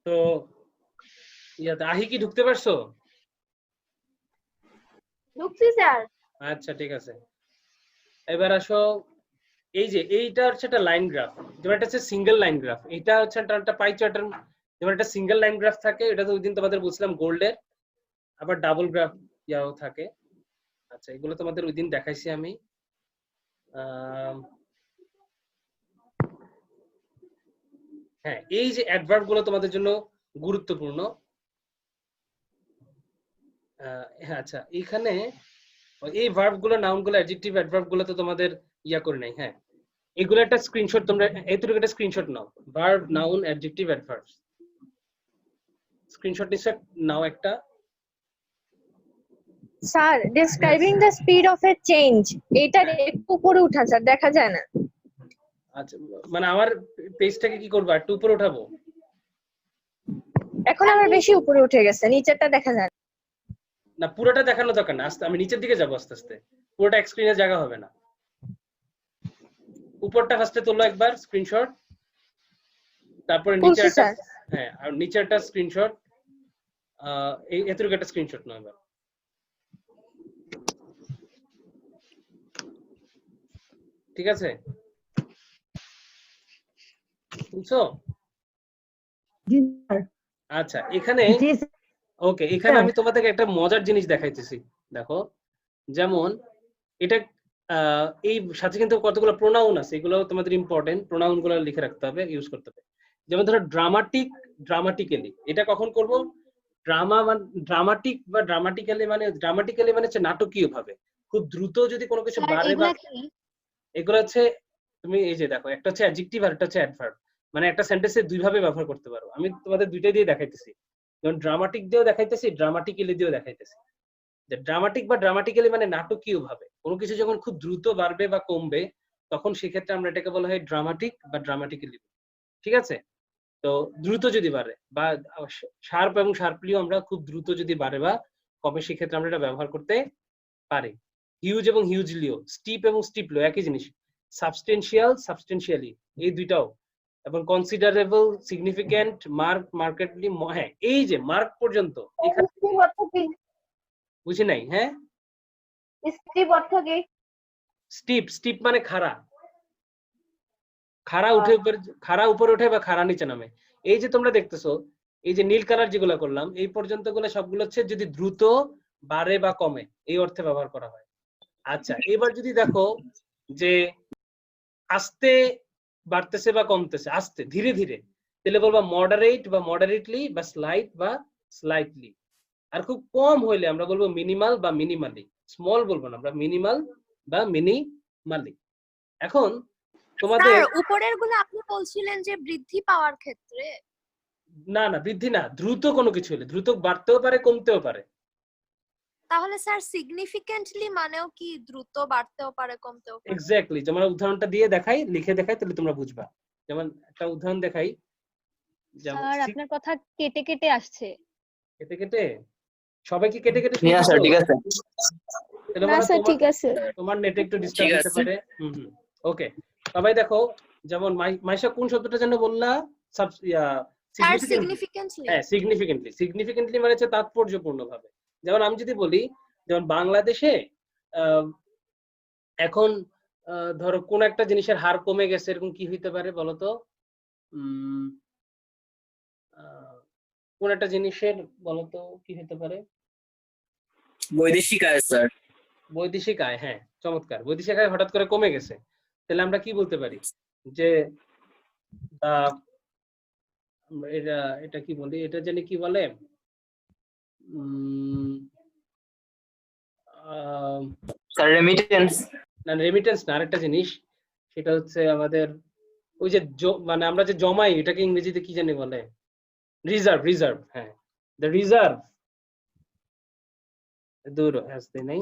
Speaker 1: তো ইয়াতে আহি কি ঢুকতে পারছো?
Speaker 2: ঢুকছি স্যার।
Speaker 1: আচ্ছা ঠিক আছে, এবার আসো। এই যে এইটা হচ্ছে একটা লাইন গ্রাফ, যেমন একটা হচ্ছে সিঙ্গেল লাইন গ্রাফ, এটা হচ্ছে একটা পাই চার্টের যেমন একটা সিঙ্গেল লাইন গ্রাফ থাকে, এটা তো ওই দিন তোমাদের বলছিলাম গোল্ডের, আবার ডাবল গ্রাফ ইয়াও থাকে। আচ্ছা এগুলো তোমাদের ওই দিন দেখাইছি আমি। হ্যাঁ এই যে অ্যাডভার্ব গুলো তোমাদের জন্য গুরুত্বপূর্ণ। হ্যাঁ আচ্ছা এখানে এই ভার্ব গুলো, নাউন গুলো, অ্যাডজেক্টিভ অ্যাডভার্ব গুলো তো তোমাদের ইয়া করে নাই। হ্যাঁ এগুলো একটা স্ক্রিনশট, তোমরা এইটুকু একটা স্ক্রিনশট নাও, verb, noun, adjective, adverb, screenshot নিশ্চয় নাও একটা।
Speaker 2: Sir describing the speed of a change, এটা একটু উপরে উঠা স্যার, দেখা যায় না।
Speaker 1: আচ্ছা মানে আমার পেজটাকে কি করবা, একটু উপরে উঠাবো?
Speaker 2: এখন আবার বেশি উপরে উঠে গেছে, নিচেরটা দেখা যায় না।
Speaker 1: না পুরোটা দেখানো দরকার না, আস্তে আমি নিচের দিকে যাবো আস্তে আস্তে, পুরোটা স্ক্রিনে জায়গা হবে না। উপরটা ফার্স্টে তোলো একবার স্ক্রিনশট, তারপরে নিচে একটা, হ্যাঁ আর নিচে একটা স্ক্রিনশট, এই এতটুকু একটা স্ক্রিনশট নাও এবার। ঠিক আছে বুঝছো?
Speaker 3: জি স্যার।
Speaker 1: আচ্ছা এখানে
Speaker 3: জি
Speaker 1: ওকে, এখানে আমি তোমাদেরকে একটা মজার জিনিস দেখাইতেছি, দেখো। যেমন এটা এই সাথে কিন্তু কতগুলো প্রোনাউন আছে, এগুলো তোমাদের ইম্পর্টেন্ট, প্রোনাউন গুলো লিখে রাখতে হবে, ইউজ করতে হবে। যেমন ধরো ড্রামাটিক, ড্রামাটিক্যালি, এটা কখন করব? ড্রামাটিক বা ড্রামাটিক্যালি মানে হচ্ছে নাটকীয় ভাবে, খুব দ্রুত যদি কোনো কিছু বাড়ে বা, এগুলো হচ্ছে তুমি এই যে দেখো, একটা হচ্ছে অ্যাডজেক্টিভ আর একটা হচ্ছে অ্যাডভার্ব, মানে একটা সেন্টেন্সে দুই ভাবে ব্যবহার করতে পারো। আমি তোমাদের দুইটাই দিয়ে দেখাইতেছি, যেমন ড্রামাটিক দিয়েও দেখাইতেছি, ড্রামাটিক্যালি দিয়েও দেখাইতেছি। যে ড্রামাটিক বা ড্রামাটিক্যালি মানে নাটকীয় ভাবে, কোনো কিছু যখন খুব দ্রুত বাড়বে বা কমবে তখন সেক্ষেত্রে আমরা এটাকে বলা হয় ড্রামাটিক বা ড্রামাটিক্যালি, ঠিক আছে? তো দ্রুত যদি বাড়ে বা শার্প এবং শার্পলিও আমরা খুব দ্রুত যদি বাড়ে বা কমে, সেক্ষেত্রে আমরা এটা ব্যবহার করতে পারি। হিউজ এবং হিউজলিও, স্টিপ এবং স্টিপলিও একই জিনিস। সাবস্টেন্সিয়াল, সাবস্টেন্সিয়ালি, এই দুইটাও। এবং কনসিডারেবল, সিগনিফিক্যান্ট, মার্ক, মার্কেটলি, হ্যাঁ এই যে মার্ক পর্যন্ত এখানে বুঝি নাই। হ্যাঁ, স্টিপ, স্টিপ মানে খাড়া, খাড়া উঠে উপরে, খাড়া উপরে ওঠে বা খাড়া নিচে নামে। এই যে তোমরা দেখতেছো এই যে নীল কালার যেগুলো করলাম এই পর্যন্ত গুলো সবগুলো হচ্ছে যদি দ্রুত বাড়ে বা কমে এই অর্থে ব্যবহার করা হয়। আচ্ছা, এবার যদি দেখো যে আস্তে বাড়তেছে বা কমতেছে, আস্তে ধীরে ধীরে, তাহলে বলবা মডারেট বা মডারেটলি বা স্লাইট বা স্লাইটলি। আর খুব কম হইলে আমরা বলবো মিনিমাল বা মিনিমালি। স্মল বলবো না আমরা, মিনিমাল বা মিনিমালি। এখন তোমাদের
Speaker 5: স্যার উপরের গুলো আপনি বলছিলেন যে বৃদ্ধি পাওয়ার ক্ষেত্রে।
Speaker 1: না না, বৃদ্ধি না, দ্রুত কোনো কিছু হলে, দ্রুত বাড়তেও পারে কমতেও পারে।
Speaker 5: তাহলে স্যার সিগনিফিকেন্টলি মানেও কি দ্রুত বাড়তেও পারে কমতেও পারে?
Speaker 1: এক্স্যাক্টলি, যেমন উদাহরণটা দিয়ে দেখাই, লিখে দেখাই, তাহলে তোমরা বুঝবা। যেমন একটা উদাহরণ দেখাই, যেমন
Speaker 7: স্যার আপনার কথা কেটে কেটে আসছে।
Speaker 1: কেটে কেটে, সবাই কি কেটে কেটে
Speaker 4: না স্যার, ঠিক আছে।
Speaker 1: তাহলে
Speaker 6: না
Speaker 1: মানে
Speaker 6: স্যার ঠিক আছে।
Speaker 1: তোমার নেটে একটু ডিস্টার্ব
Speaker 4: ঠিক
Speaker 1: হতে
Speaker 4: আছে।
Speaker 1: পারে। ওকে, সবাই দেখো, যেমন মাইশা কোন শব্দটা যেন বললা?
Speaker 5: Sir significantly.
Speaker 1: হ্যাঁ, সিগনিফিকেন্টলি। সিগনিফিকেন্টলি মানে হচ্ছে তাৎপর্যপূর্ণভাবে। যেমন আমি যদি বলি, যেমন বাংলাদেশে এখন ধরো কোন একটা জিনিসের হার কমে গেছে, এরকম কি হইতে পারে বলতো? কোন একটা জিনিসের বলতো কি হইতে পারে?
Speaker 4: বৈদেশিক আয় স্যার।
Speaker 1: বৈদেশিক আয়, হ্যাঁ চমৎকার। বৈদেশিক আয় হঠাৎ করে কমে গেছে, তাহলে আমরা কি বলতে পারি? যে এটা এটা কি বলি, এটা জানি কি বলে,
Speaker 4: স্যার রেমিটেন্স।
Speaker 1: না রেমিটেন্স না, আরেকটা জিনিস, সেটা হচ্ছে আমাদের ওই যে মানে আমরা যে জমাই, এটাকে ইংরেজিতে কি জানি বলে? Reserve, reserve. হ্যাঁ, দ্য রিজার্ভ, দূর আসতে নেই,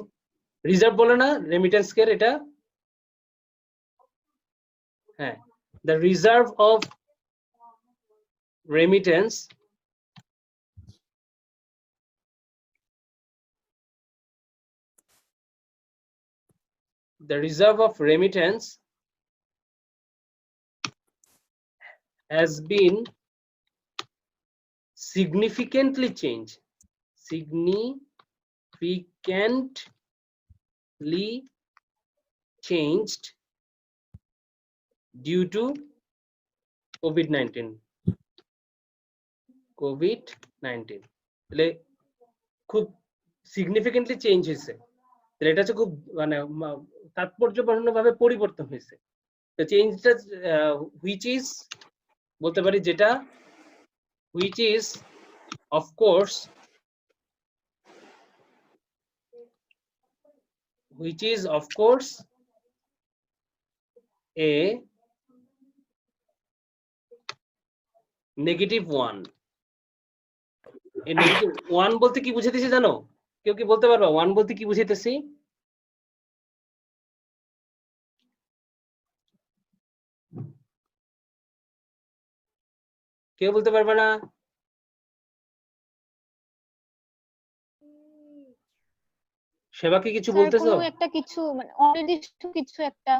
Speaker 1: রিজার্ভ বলে না রেমিটেন্স কে এটা? হ্যাঁ, the reserve of remittance has been significantly changed due to COVID-19. তাহলে খুব সিগনিফিকেন্টলি চেঞ্জ হয়েছে, তাহলে এটা হচ্ছে খুব মানে তাৎপর্যপূর্ণ ভাবে পরিবর্তন হয়েছে। তো চেঞ্জটা হুইচ ইজ বলতে পারি, যেটা which is of course a negative one. এই নেগেটিভ ওয়ান বলতে কি বুঝাইতেছি জানো? কেউ কি বলতে পারবা ওয়ান বলতে কি বুঝাইতেছি? কেউ বলতে পারবে না? সেবা কি কিছু বলতেছো?
Speaker 7: কোনো একটা কিছু মানে অনির্দিষ্ট কিছু একটা।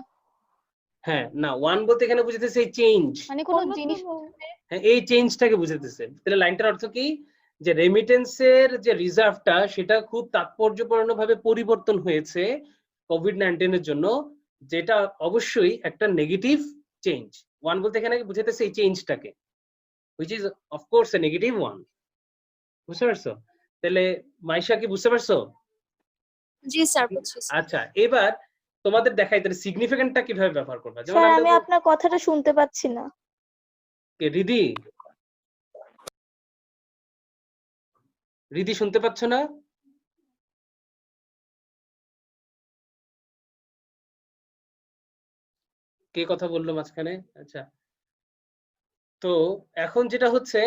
Speaker 1: হ্যাঁ, না ওয়ান বলতে এখানে বুঝাইতেছে এই চেঞ্জ,
Speaker 7: মানে কোনো জিনিস।
Speaker 1: হ্যাঁ এই চেঞ্জটাকে বুঝাইতেছে। তাহলে লাইনটার অর্থ কি, যে রেমিটেন্সের যে রিজার্ভটা সেটা খুব তাৎপর্যপূর্ণভাবে পরিবর্তন হয়েছে কোভিড-19 এর জন্য, যেটা অবশ্যই একটা নেগেটিভ চেঞ্জ। ওয়ান বলতে এখানে বুঝাইতেছে এই চেঞ্জটাকে, which is of course a negative one. বুঝতে পারছো? তাহলে মাইশা কি বুঝতে পারছো?
Speaker 5: জি স্যার বুঝছি।
Speaker 1: আচ্ছা, এবার তোমাদের দেখাই তাহলে সিগনিফিকেন্টটা কিভাবে ব্যবহার করবা। যেমন
Speaker 6: স্যার আমি আপনার কথাটা শুনতে পাচ্ছি না।
Speaker 1: রিদি, রিদি শুনতে পাচ্ছ না? কে কথা বললো মাঝখানে? আচ্ছা, তো এখন যেটা হচ্ছে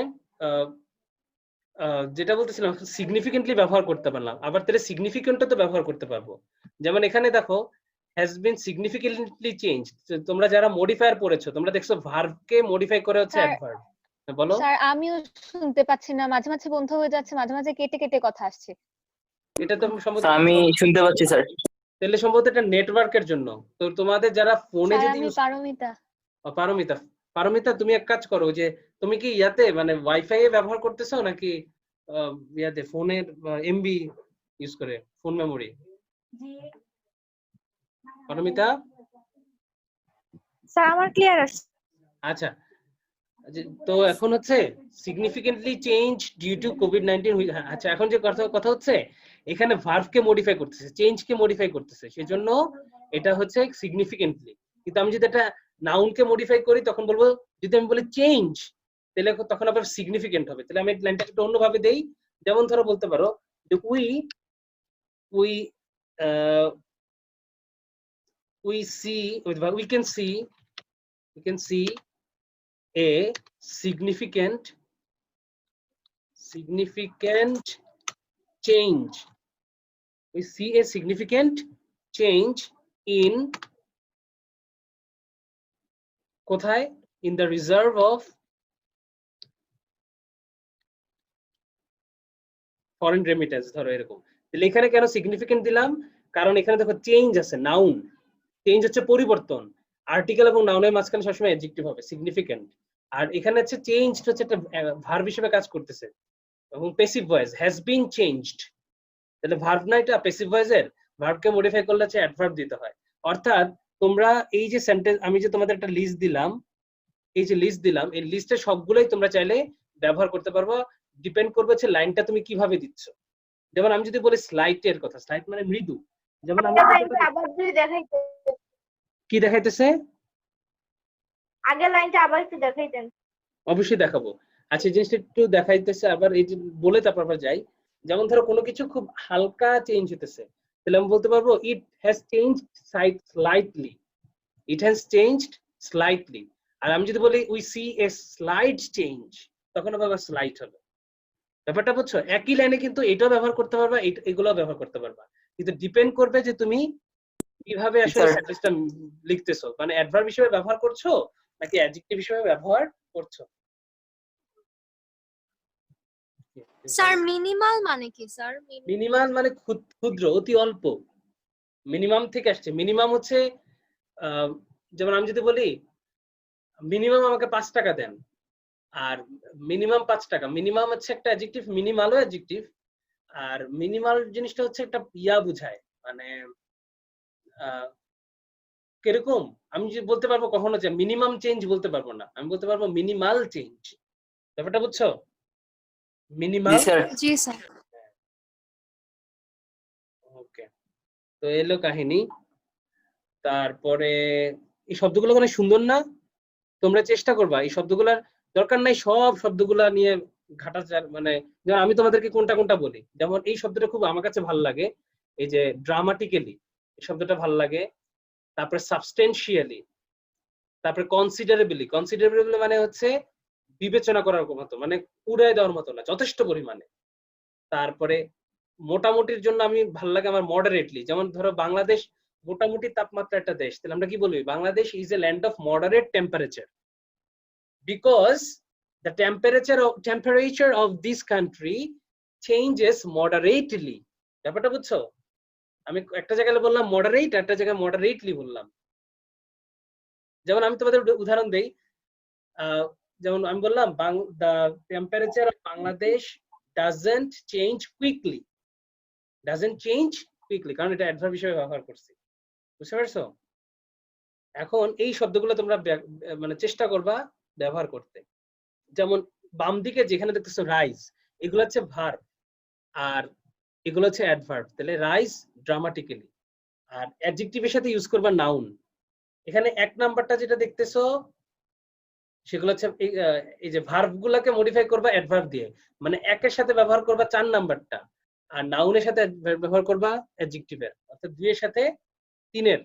Speaker 1: যেটা বলতেছিলাম, সিগনিফিকেন্টলি ব্যবহার করতে পারলাম, আবার তাহলে সিগনিফিকেন্টও তো ব্যবহার করতে পারবো। যেমন এখানে দেখো হ্যাজ বিন সিগনিফিকেন্টলি চেঞ্জ। তোমরা যারা মডিফায়ার পড়েছো তোমরা দেখছো ভার্বকে মডিফাই করে হচ্ছে
Speaker 7: স্যার,
Speaker 1: অ্যাডভার্ব। বলো।
Speaker 7: স্যার আমিও শুনতে পাচ্ছি না, মাঝে মাঝে বন্ধ হয়ে যাচ্ছে, মাঝে মাঝে কেটে কেটে কথা আসছে।
Speaker 1: এটা তো সম্ভবত
Speaker 4: স্যার আমি শুনতে পাচ্ছি স্যার।
Speaker 1: তাহলে সম্ভবত এটা নেটওয়ার্কের জন্য। তো তোমাদের যারা ফোনে
Speaker 7: স্যার
Speaker 1: যদি
Speaker 7: আমি পারমিতা।
Speaker 1: পারমিতা, পারমিতা তুমি এক কাজ করো, যে তুমি কি ইয়াতে মানে ওয়াইফাই এ ব্যবহার করতেছো নাকি ইয়াতে ফোনের এমবি ইউজ করে, ফোন মেমোরি? পারমিতা,
Speaker 2: স্যার আমার ক্লিয়ার আসছে।
Speaker 1: আচ্ছা, তো এখন হচ্ছে সিগনিফিকেন্টলি চেঞ্জ ডিউ টু কোভিড-19। আচ্ছা, এখন যে কথা হচ্ছে এখানে ভার্ব কে মডিফাই করতেছে, চেঞ্জ কে মডিফাই করতেছে, সেজন্য এটা হচ্ছে সিগনিফিকেন্টলি। কিন্তু আমি যদি এটা নাউন কে মডিফাই করি তখন বলবো, যদি আমি বলি চেঞ্জ তাহলে তখন আবার সিগনিফিকেন্ট হবে। তাহলে আমি লাইনটা একটু অন্যভাবে দেই। যেমন ধরো বলতে পারো যে we can see a significant change. We see a significant change in কোথায়? In the reserve of foreign remittance. ধরো এরকম। তাহলে এখানে কেন সিগনিফিকেন্ট দিলাম? কারণ এখানে দেখো চেঞ্জ আছে, নাউন। চেঞ্জ হচ্ছে পরিবর্তন, আর্টিকেল এবং নাউনের মাঝখানে সবসময় অ্যাডজেক্টিভ হবে, সিগনিফিকেন্ট। আর এখানে হচ্ছে চেঞ্জ হচ্ছে একটা ভার্ব হিসেবে কাজ করতেছে, এবং passive voice has been changed. তাহলে ভার্ব না, এটা প্যাসিভ ভয়েসের ভার্বকে মডিফাই করলে হচ্ছে অ্যাডভার্ব দিতে হয়। অর্থাৎ তোমরা এই যে সেন্টেন্স আমি যে তোমাদের একটা লিস্ট দিলাম, এই যে লিস্ট দিলাম, এই লিস্টে সবগুলোই তোমরা চাইলে ব্যবহার করতে পারবো। ডিপেন্ড করবে হচ্ছে লাইনটা তুমি কিভাবে দিচ্ছ। যেমন আমি যদি বলি স্লাইটের কথা, স্লাইট মানে মৃদু, যেমন আমি
Speaker 2: আবার যদি দেখাইতে,
Speaker 1: কি দেখাইতেছে?
Speaker 2: আগের লাইনটা আবার একটু দেখাইতেন।
Speaker 1: অবশ্যই দেখাবো। আচ্ছা, এই জিনিসটা একটু দেখাইতেছে আবার, এই যে বলে তারপর আবার যাই। যেমন ধরো কোনো কিছু খুব হালকা চেঞ্জ হতেছে, তাহলে আমি বলতে পারবো it has changed slightly, it has changed slightly. আর আমি যদি বলি we see a slight change, তখন আবার স্লাইট হবে। ব্যাপারটা বুঝছো? একই লাইনে কিন্তু এটাও ব্যবহার করতে পারবা, এগুলো ব্যবহার করতে পারবা, কিন্তু ডিপেন্ড করবে যে তুমি কিভাবে আসলে সেন্টেন্সটা লিখতেছো, মানে অ্যাডভার্ব হিসেবে ব্যবহার করছো নাকি অ্যাডজেক্টিভ হিসেবে ব্যবহার করছো।
Speaker 5: স্যার মিনিমাল মানে কি স্যার?
Speaker 1: মিনিমাল মানে ক্ষুদ্র, অতি অল্প। মিনিমাম থেকে আসছে। মিনিমাম হচ্ছে যেমন আমি যদি বলি মিনিমাম আমাকে 5 টাকা দেন, আর মিনিমাম 5 টাকা, মিনিমাম হচ্ছে একটা অ্যাডজেক্টিভ, মিনিমালও অ্যাডজেক্টিভ। আর মিনিমাল জিনিসটা হচ্ছে একটা ইয়া বুঝায়, মানে কিরকম, আমি যে বলতে পারবো কখনো যে মিনিমাম চেঞ্জ বলতে পারবো না, আমি বলতে পারবো মিনিমাল চেঞ্জ। ব্যাপারটা বুঝছো? মিনিমাল।
Speaker 5: জি স্যার।
Speaker 1: ওকে, তো এলো কাহিনী। তারপরে এই শব্দগুলো অনেক সুন্দর না? তোমরা চেষ্টা করবা এই শব্দগুলোর, দরকার নাই সব শব্দগুলা নিয়ে ঘাটা, মানে যেমন আমি তোমাদেরকে কোনটা কোনটা বলি। যেমন এই শব্দটা খুব আমার কাছে ভালো লাগে, এই যে ড্রামাটিক্যালি, এই শব্দটা ভালো লাগে। তারপরে সাবস্টেন্সিয়ালি, তারপরে কনসিডারেবলি। কনসিডারেবলি মানে হচ্ছে বিবেচনা করার মতো, মানে উড়াই দেওয়ার মতো না, যথেষ্ট পরিমাণে। তারপরে মোটামুটির জন্য আমি ভালো লাগে আমার মডারেটলি। যেমন ধরো বাংলাদেশ মোটামুটি তাপমাত্রা একটা দেশ, তাহলে আমরা কি বলবি? Bangladesh is a land of moderate temperature, because the temperature of this country changes moderately. ব্যাপারটা বুঝছো? আমি একটা জায়গায় বললাম মডারেট, একটা জায়গায় মডারেটলি বললাম। যেমন আমি তোমাদের উদাহরণ দেই, যেমন আমি বললাম the temperature of Bangladesh doesn't change quickly, doesn't change quickly, কারণ এটা অ্যাডভার্ব হিসেবে ব্যবহার করছি। বুঝতে পারছো? এখন এই শব্দগুলো তোমরা মানে চেষ্টা করবা ব্যবহার করতে। যেমন বাম দিকে যেখানে দেখতেছো রাইজ, এগুলো হচ্ছে ভার্ব, আর এগুলো হচ্ছে অ্যাডভার্ব। তাহলে রাইজ ড্রামাটিক্যালি, আর অ্যাডজেক্টিভের সাথে ইউজ করবা নাউন। এখানে 1 নাম্বারটা যেটা দেখতেছো সেগুলো হচ্ছে এই যে ভার্ব গুলাকে মডিফাই করবা অ্যাডভার্ব দিয়ে, মানে 1 এর সাথে ব্যবহার করবা 4 নাম্বারটা, আর নাউনের সাথে ব্যবহার করবা অ্যাডজেক্টিভের, অর্থাৎ 2 এর সাথে 3 এর।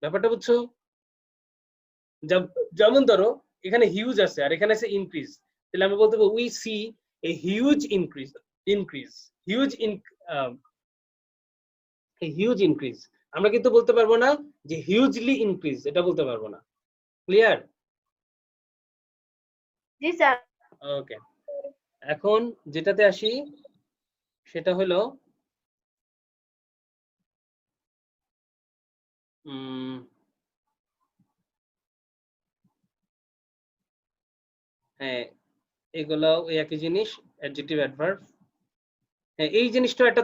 Speaker 1: ব্যাপারটা বুঝছো? যেমন ধরো এখানে হিউজ আছে আর এখানে আছে ইনক্রিজ, তাহলে আমরা বলতে পারবো we see a huge increase, huge increase. আমরা কিন্তু বলতে পারবো না যে হিউজলি ইনক্রিজ, এটা বলতে পারবো না। ক্লিয়ার?
Speaker 2: জি স্যার।
Speaker 1: ওকে, এখন যেটাতে আসি সেটা হলো হ্যাঁ, এগুলো ওই একই জিনিস, অ্যাডজেক্টিভ অ্যাডভার্ব। হ্যাঁ, এই জিনিসটা একটা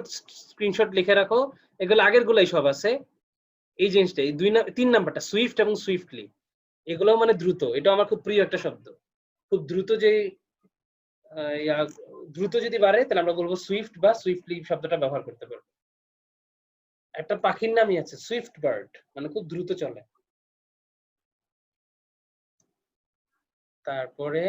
Speaker 1: স্ক্রিনশট লিখে রাখো, এগুলো আগের গুলাই সব আছে। এই জিনিসটা এই 3 নাম্বারটা সুইফট এবং সুইফটলি, এগুলো মানে দ্রুত, এটা আমার খুব প্রিয় একটা শব্দ। খুব দ্রুত যে দ্রুত যদি বাড়ে তাহলে আমরা বলবো সুইফট বা সুইফটলি শব্দটা ব্যবহার করতে পারবো। একটা পাখির নামই আছে সুইফট বার্ড, মানে খুব দ্রুত চলে। তারপরে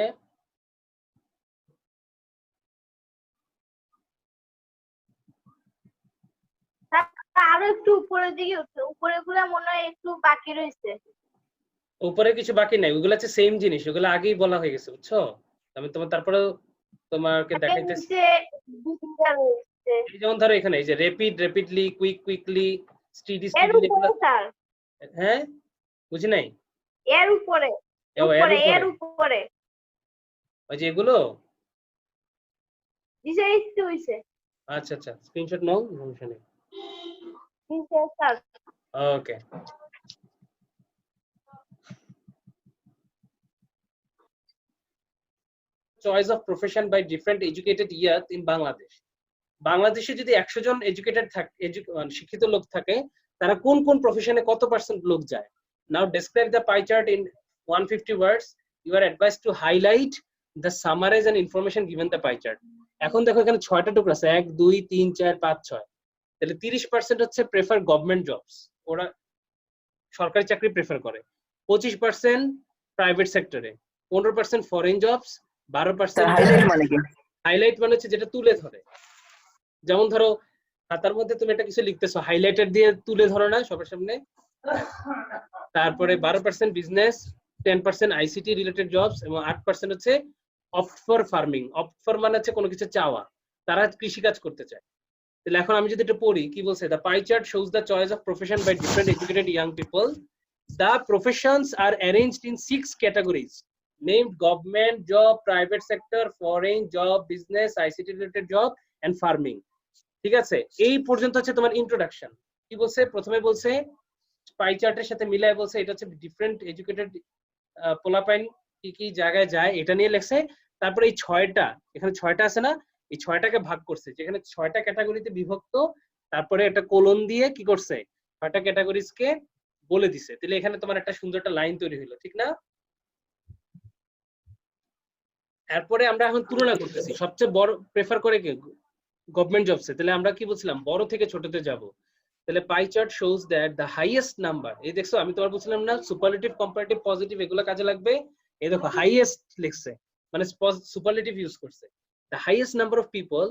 Speaker 9: আরো একটু উপরের দিকে উঠছে, উপরে গুলা মনে হয় একটু বাকি রয়েছে।
Speaker 1: উপরে কিছু বাকি নাই, ওগুলো হচ্ছে সেম জিনিস, ওগুলো আগেই বলা হয়ে গেছে, বুঝছো? আমি তারপরে তোমাকে দেখাইতেছি। এই যেমন ধরো এখানে এই যে rapid, rapidly, quick, quickly, speedy, speedily, এগুলো। হ্যাঁ, বুঝি নাই।
Speaker 9: এর উপরে, এর উপরে
Speaker 1: ওই যে এগুলো।
Speaker 9: দিছে একটু হইছে।
Speaker 1: আচ্ছা আচ্ছা, স্ক্রিনশট নাও, সমস্যা নেই।
Speaker 9: দিছে sir.
Speaker 1: Okay, choice of profession by different educated youth in Bangladesh. বাংলাদেশে যদি 100 জন এডুকেটেড শিক্ষিত লোক থাকে, তারা কোন কোন প্রফেশনে কত পার্সেন্ট লোক যায়? Now describe the pie chart in 150 words. You are advised to highlight the summarise and information given the pie chart. এখন দেখো এখানে 6টা টুকরা আছে, 1 2 3 4 5 6। তাহলে 30% হচ্ছে প্রেফার গভর্নমেন্ট জবস, ওরা সরকারি চাকরি প্রেফার করে। 25% প্রাইভেট সেক্টরে, 15% ফরেন জবস, 12%
Speaker 4: হাইলাইট মানে কি?
Speaker 1: হাইলাইট মানে হচ্ছে যেটা তুলে ধরে। যেমন ধরো খাতার মধ্যে তুমি একটা কিছু লিখতেছো, হাইলাইটার দিয়ে তুলে ধরো না সবার সামনে। তারপরে 12% বিজনেস, 10% আইসিটি রিলেটেড জবস এবং 8% হচ্ছে opt for farming. Opt for মানে হচ্ছে কোনো কিছু চাওয়া, তারা কৃষিকাজ করতে চায়। তাহলে এখন আমি যদি এটা পড়ি, কি বলছে? The pie chart shows the choice of profession by different educated young people. The professions are arranged in 6 categories named government job, private sector, foreign job, business, ICT related job and farming. ঠিক আছে, এই পর্যন্ত হচ্ছে তোমার introduction. কি বলছে? প্রথমে বলছে পাই চার্টের সাথে মিলায় বলছে এটা হচ্ছে ডিফারেন্ট এডুকেটেড পোলাপাইন কি কি জায়গায় যায়, এটা নিয়ে লেখছে। তারপরে এই 6টা, এখানে 6টা আছে না, এই 6টাকে ভাগ করছে, যেখানে 6টা ক্যাটাগরিতে বিভক্ত। তারপরে একটা কোলন দিয়ে কি করছে? 6টা ক্যাটাগরিজকে বলে দিছে। তাহলে এখানে তোমার একটা সুন্দর একটা লাইন তৈরি হলো, ঠিক না? এরপরে আমরা এখন তুলনা করতেছি, সবচেয়ে বড় প্রেফার করে কে? গভর্নমেন্ট জবসে। তাহলে আমরা কি বলছিলাম? বড় থেকে ছোটতে যাব। তাহলে পাই chart shows that the highest number, এই দেখছো আমি তোমার বলছিলাম না সুপারলেটিভ, কম্পারেটিভ, পজিটিভ এগুলো কাজে লাগবে। এই দেখো হাইয়েস্ট লিখছে, মানে সুপারলেটিভ ইউজ করছে। The highest number of people,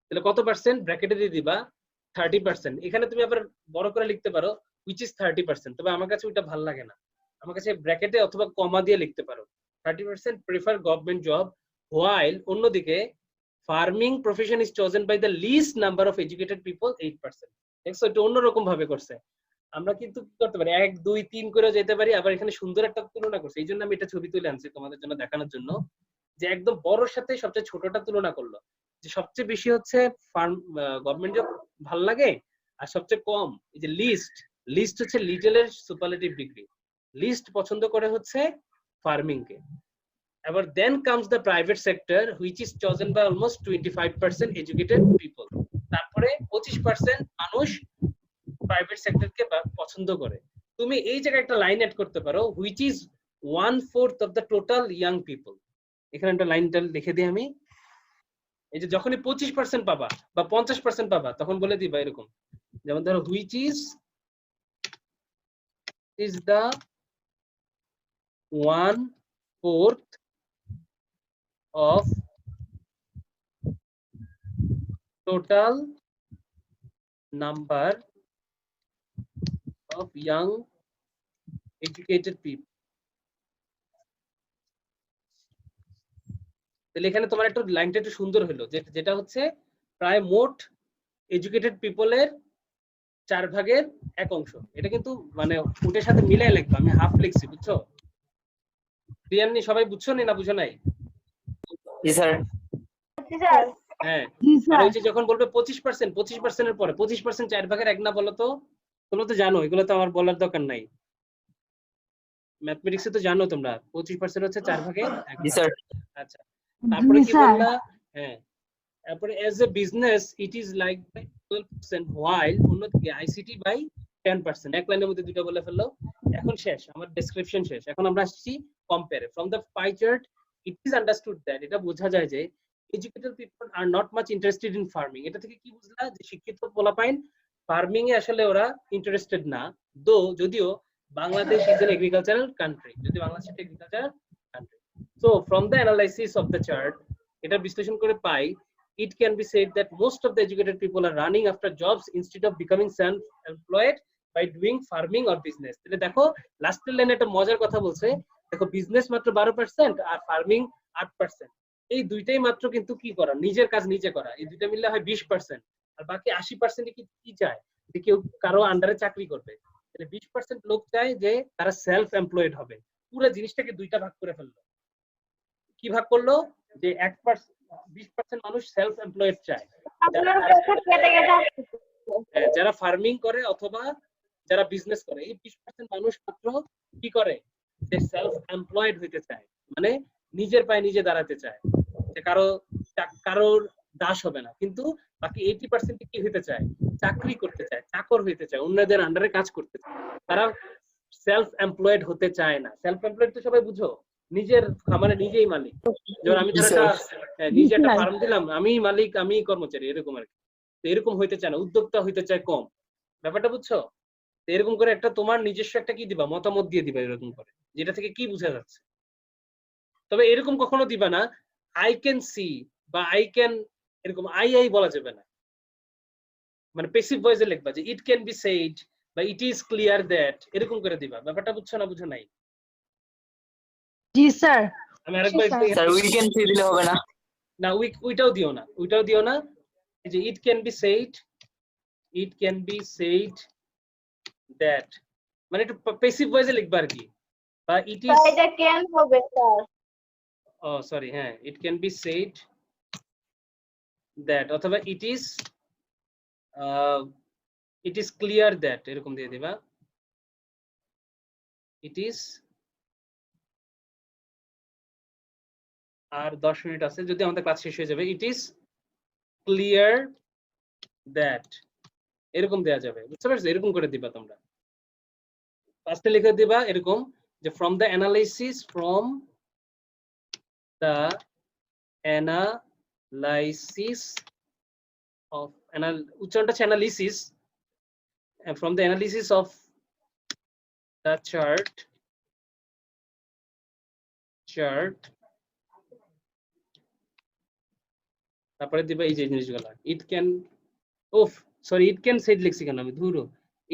Speaker 1: তাহলে কত পার্সেন্ট? ব্র্যাকেটে দিয়ে দিবা 30%। এখানে তুমি আবার বড় করে লিখতে পারো which is 30%, তবে আমার কাছে ওইটা ভালো লাগে না, আমার কাছে ব্র্যাকেটে অথবা কমা দিয়ে লিখতে পারো 30% prefer government job, while অন্যদিকে farming profession is chosen by the least number of educated people 8%। দেখছো এটা অন্যরকম ভাবে করছে। আমরা কিন্তু কি করতে পারি? 1 2 3 করে যেতে পারি। আবার এখানে সুন্দর একটা তুলনা করছে, এই জন্য আমি এটা ছবি তুলে আনছি তোমাদের জন্য দেখানোর জন্য, যে একদম বড়র সাথে সবচেয়ে ছোটটা তুলনা করলো, যে সবচেয়ে বেশি হচ্ছে গভর্নমেন্ট জব ভালো লাগে, আর সবচেয়ে কম এই যে লিস্ট। লিস্ট হচ্ছে লিটলের সুপারলেটিভ ডিগ্রি, লিস্ট পছন্দ করে হচ্ছে ফার্মিং কে। এবার then comes the private sector which is chosen by almost 25% educated people. তারপরে 25% মানুষ প্রাইভেট সেক্টরকে পছন্দ করে। তুমি এই জায়গায় একটা লাইন অ্যাড করতে পারো which is 1/4 of the total young people. এখানে একটা লাইনটা লিখে দিই আমি, এই যে যখনই 25% পাবা বা 50% পাবা তখন বলে দিবা এরকম, যেমন ধরো which is the 1/4 of total number of young educated people। তাহলে এখানে তোমার একটু লাইনটা একটু সুন্দর হলো, যেটা হচ্ছে প্রায় মোট এডুকেটেড পিপলের 1/4 এটা কিন্তু মানে ফুটের সাথে মিলাই লিখবা, আমি হাফ লিখছি, বুঝছো? ক্লিয়ার নি? সবাই বুঝছো নি না বুঝো নাই?
Speaker 4: জি স্যার।
Speaker 9: স্যার
Speaker 1: হ্যাঁ
Speaker 3: জি
Speaker 1: আর
Speaker 3: স্যার
Speaker 1: ওই যে যখন বলবে 25% এর পরে 25% 4 ভাগের 1 না বলো তো, তোমরা তো জানো, এগুলো তো আমার বলার দরকার নাই, ম্যাথমেটিক্সে তো জানো তোমরা 25% হচ্ছে 4 ভাগে 1
Speaker 4: জি
Speaker 1: ভাগ।
Speaker 4: স্যার।
Speaker 1: আচ্ছা তারপরে
Speaker 3: জি
Speaker 1: কি
Speaker 3: স্যার
Speaker 1: বললা? হ্যাঁ তারপরে as a business it is like by 12% while অন্যদিকে আইসিটি বাই 10%। এক লাইনের মধ্যে দুটো বলে ফেললো। এখন শেষ, আমার ডেসক্রিপশন শেষ, এখন আমরা আসছি কম্পেয়ারে। From the pie chart it is understood that, এটা বোঝা যায় যে educated people are not much interested in farming. এটা থেকে কি বুঝলা? যে শিক্ষিত পোলাপাইন ফার্মিং এ আসলে ওরা ইন্টারেস্টেড না, যদিও Bangladesh is an agricultural country, যদি বাংলাদেশ একটা agricultural country. So from the analysis of the chart, এটা বিশ্লেষণ করে পাই, it can be said that most of the educated people are running after jobs instead of becoming self-employed by doing farming or business। তাহলে দেখো লাস্টের লাইনে একটা মজার কথা বলছে, দেখো বিজনেস মাত্র 12% আর ফার্মিং 8%, এই দুইটাই মাত্র কিন্তু কি করা, নিজের কাজ নিজে করা, এই দুইটা মিললে হয় 20%, আর বাকি 80% কি চায় যে কেউ কারো আন্ডারে চাকরি করবে। তাহলে 20% লোক চায় যে তারা সেলফ এমপ্লয়েড হবে। পুরো জিনিসটাকে দুইটা ভাগ করে ফেললো। কি ভাগ করলো? যে 20% মানুষ সেলফ এমপ্লয়েড চায়,
Speaker 9: আপনার কথা কেটে কেটে আসছে।
Speaker 1: যারা ফার্মিং করে অথবা যারা বিজনেস করে, এই 20% মানুষ মাত্র কি করে, যে সেলফ এমপ্লয়েড হইতে চায়, মানে নিজের পায়ে নিজে দাঁড়াতে চায়, যে কারোর দাস হবে না। কিন্তু বাকি 80% কি হইতে চায়, চাকরি করতে চায়, চাকর হইতে চায়, অন্যদের আন্ডারে কাজ করতে চায়, তারা সেলফ এমপ্লয়েড হতে চায় না। সেলফ এমপ্লয়েড তো সবাই বুঝো, নিজের খামারে নিজেই মালিক। যেমন আমি ধর একটা নিজে একটা ফার্ম দিলাম, আমি মালিক, আমি কর্মচারী, এরকম আর কি। এরকম হইতে চায় না, উদ্যোক্তা হইতে চায় কম। ব্যাপারটা বুঝছো? এরকম করে একটা তোমার নিজস্ব একটা কি দিবা, মতামত দিয়ে দিবা, এরকম করে, যেটা থেকে কি বোঝা যাচ্ছে। তবে এরকম কখনো দিবা না আই ক্যান সি বা আই ক্যান, এরকম আই বলা যাবে না, মানে প্যাসিভ ভয়েসে লিখবা যে ইট ক্যান বি সেড বা ইট ইজ ক্লিয়ার দ্যাট, এরকম করে দিবা। ব্যাপারটা বুঝছো না বুঝো নাই?
Speaker 3: জি স্যার
Speaker 1: আমি আরেকবার
Speaker 4: স্যার উই ক্যান সি দিলে হবে না?
Speaker 1: না, ওইটাও দিও না, এই যে ইট ক্যান বি সেড দ্যাট, মানে একটু প্যাসিভ ভয়েসে লিখবা আর কি। বা ইট ইজ,
Speaker 9: এটা কেন হবে স্যার?
Speaker 1: ও সরি, হ্যাঁ, it can be said that অথবা ইট ইজ ক্লিয়ার দ্যাট, এরকম দিয়ে দিবা। ইট ইজ, আর 10 মিনিট আছে, যদি আমাদের ক্লাস শেষ হয়ে যাবে। ইট ইজ ক্লিয়ার দ্যাট, এরকম দেয়া যাবে, বুঝতে পারছো? এরকম করে দিবা তোমরা। ফার্স্টে লিখে দিবা এরকম যে ফ্রম দ্য অ্যানালাইসিস অফ উচ্চারণটা analysis, from the analysis of the chart তারপরে দিবা এই যে জিনিসগুলা। ইট ক্যান, ওফ সরি, ইট ক্যান সেড লিখছি কেন আমি, ধুরো,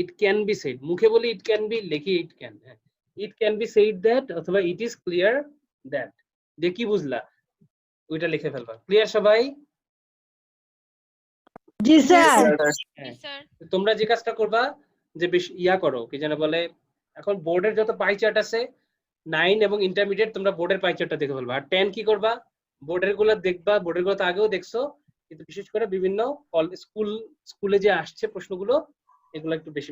Speaker 1: ইট ক্যান বি সেড, মুখে বলি ইট ক্যান বি, লিখি ইট ক্যান। হ্যাঁ, it can be said that অথবা ইট ইজ ক্লিয়ার দ্যাট, যে কি বুঝলা ওইটা লিখে ফেলবা। ক্লিয়ার সবাই?
Speaker 3: জি স্যার
Speaker 1: হ্যাঁ, তোমরা যে কাজটা করবা যে বেশ করো, কি যেন বলে, এখন বোর্ডের যত পাই চার্ট আছে 9 এবং ইন্টারমিডিয়েট, তোমরা বোর্ডের পাই চার্টটা দেখে ফেলবা। আর 10 কি করবা, বোর্ডের গুলো দেখবা, বোর্ডের গুলো তো আগেও দেখছো, কিন্তু বিশেষ করে বিভিন্ন স্কুলে যে আসছে প্রশ্নগুলো, এগুলো একটু বেশি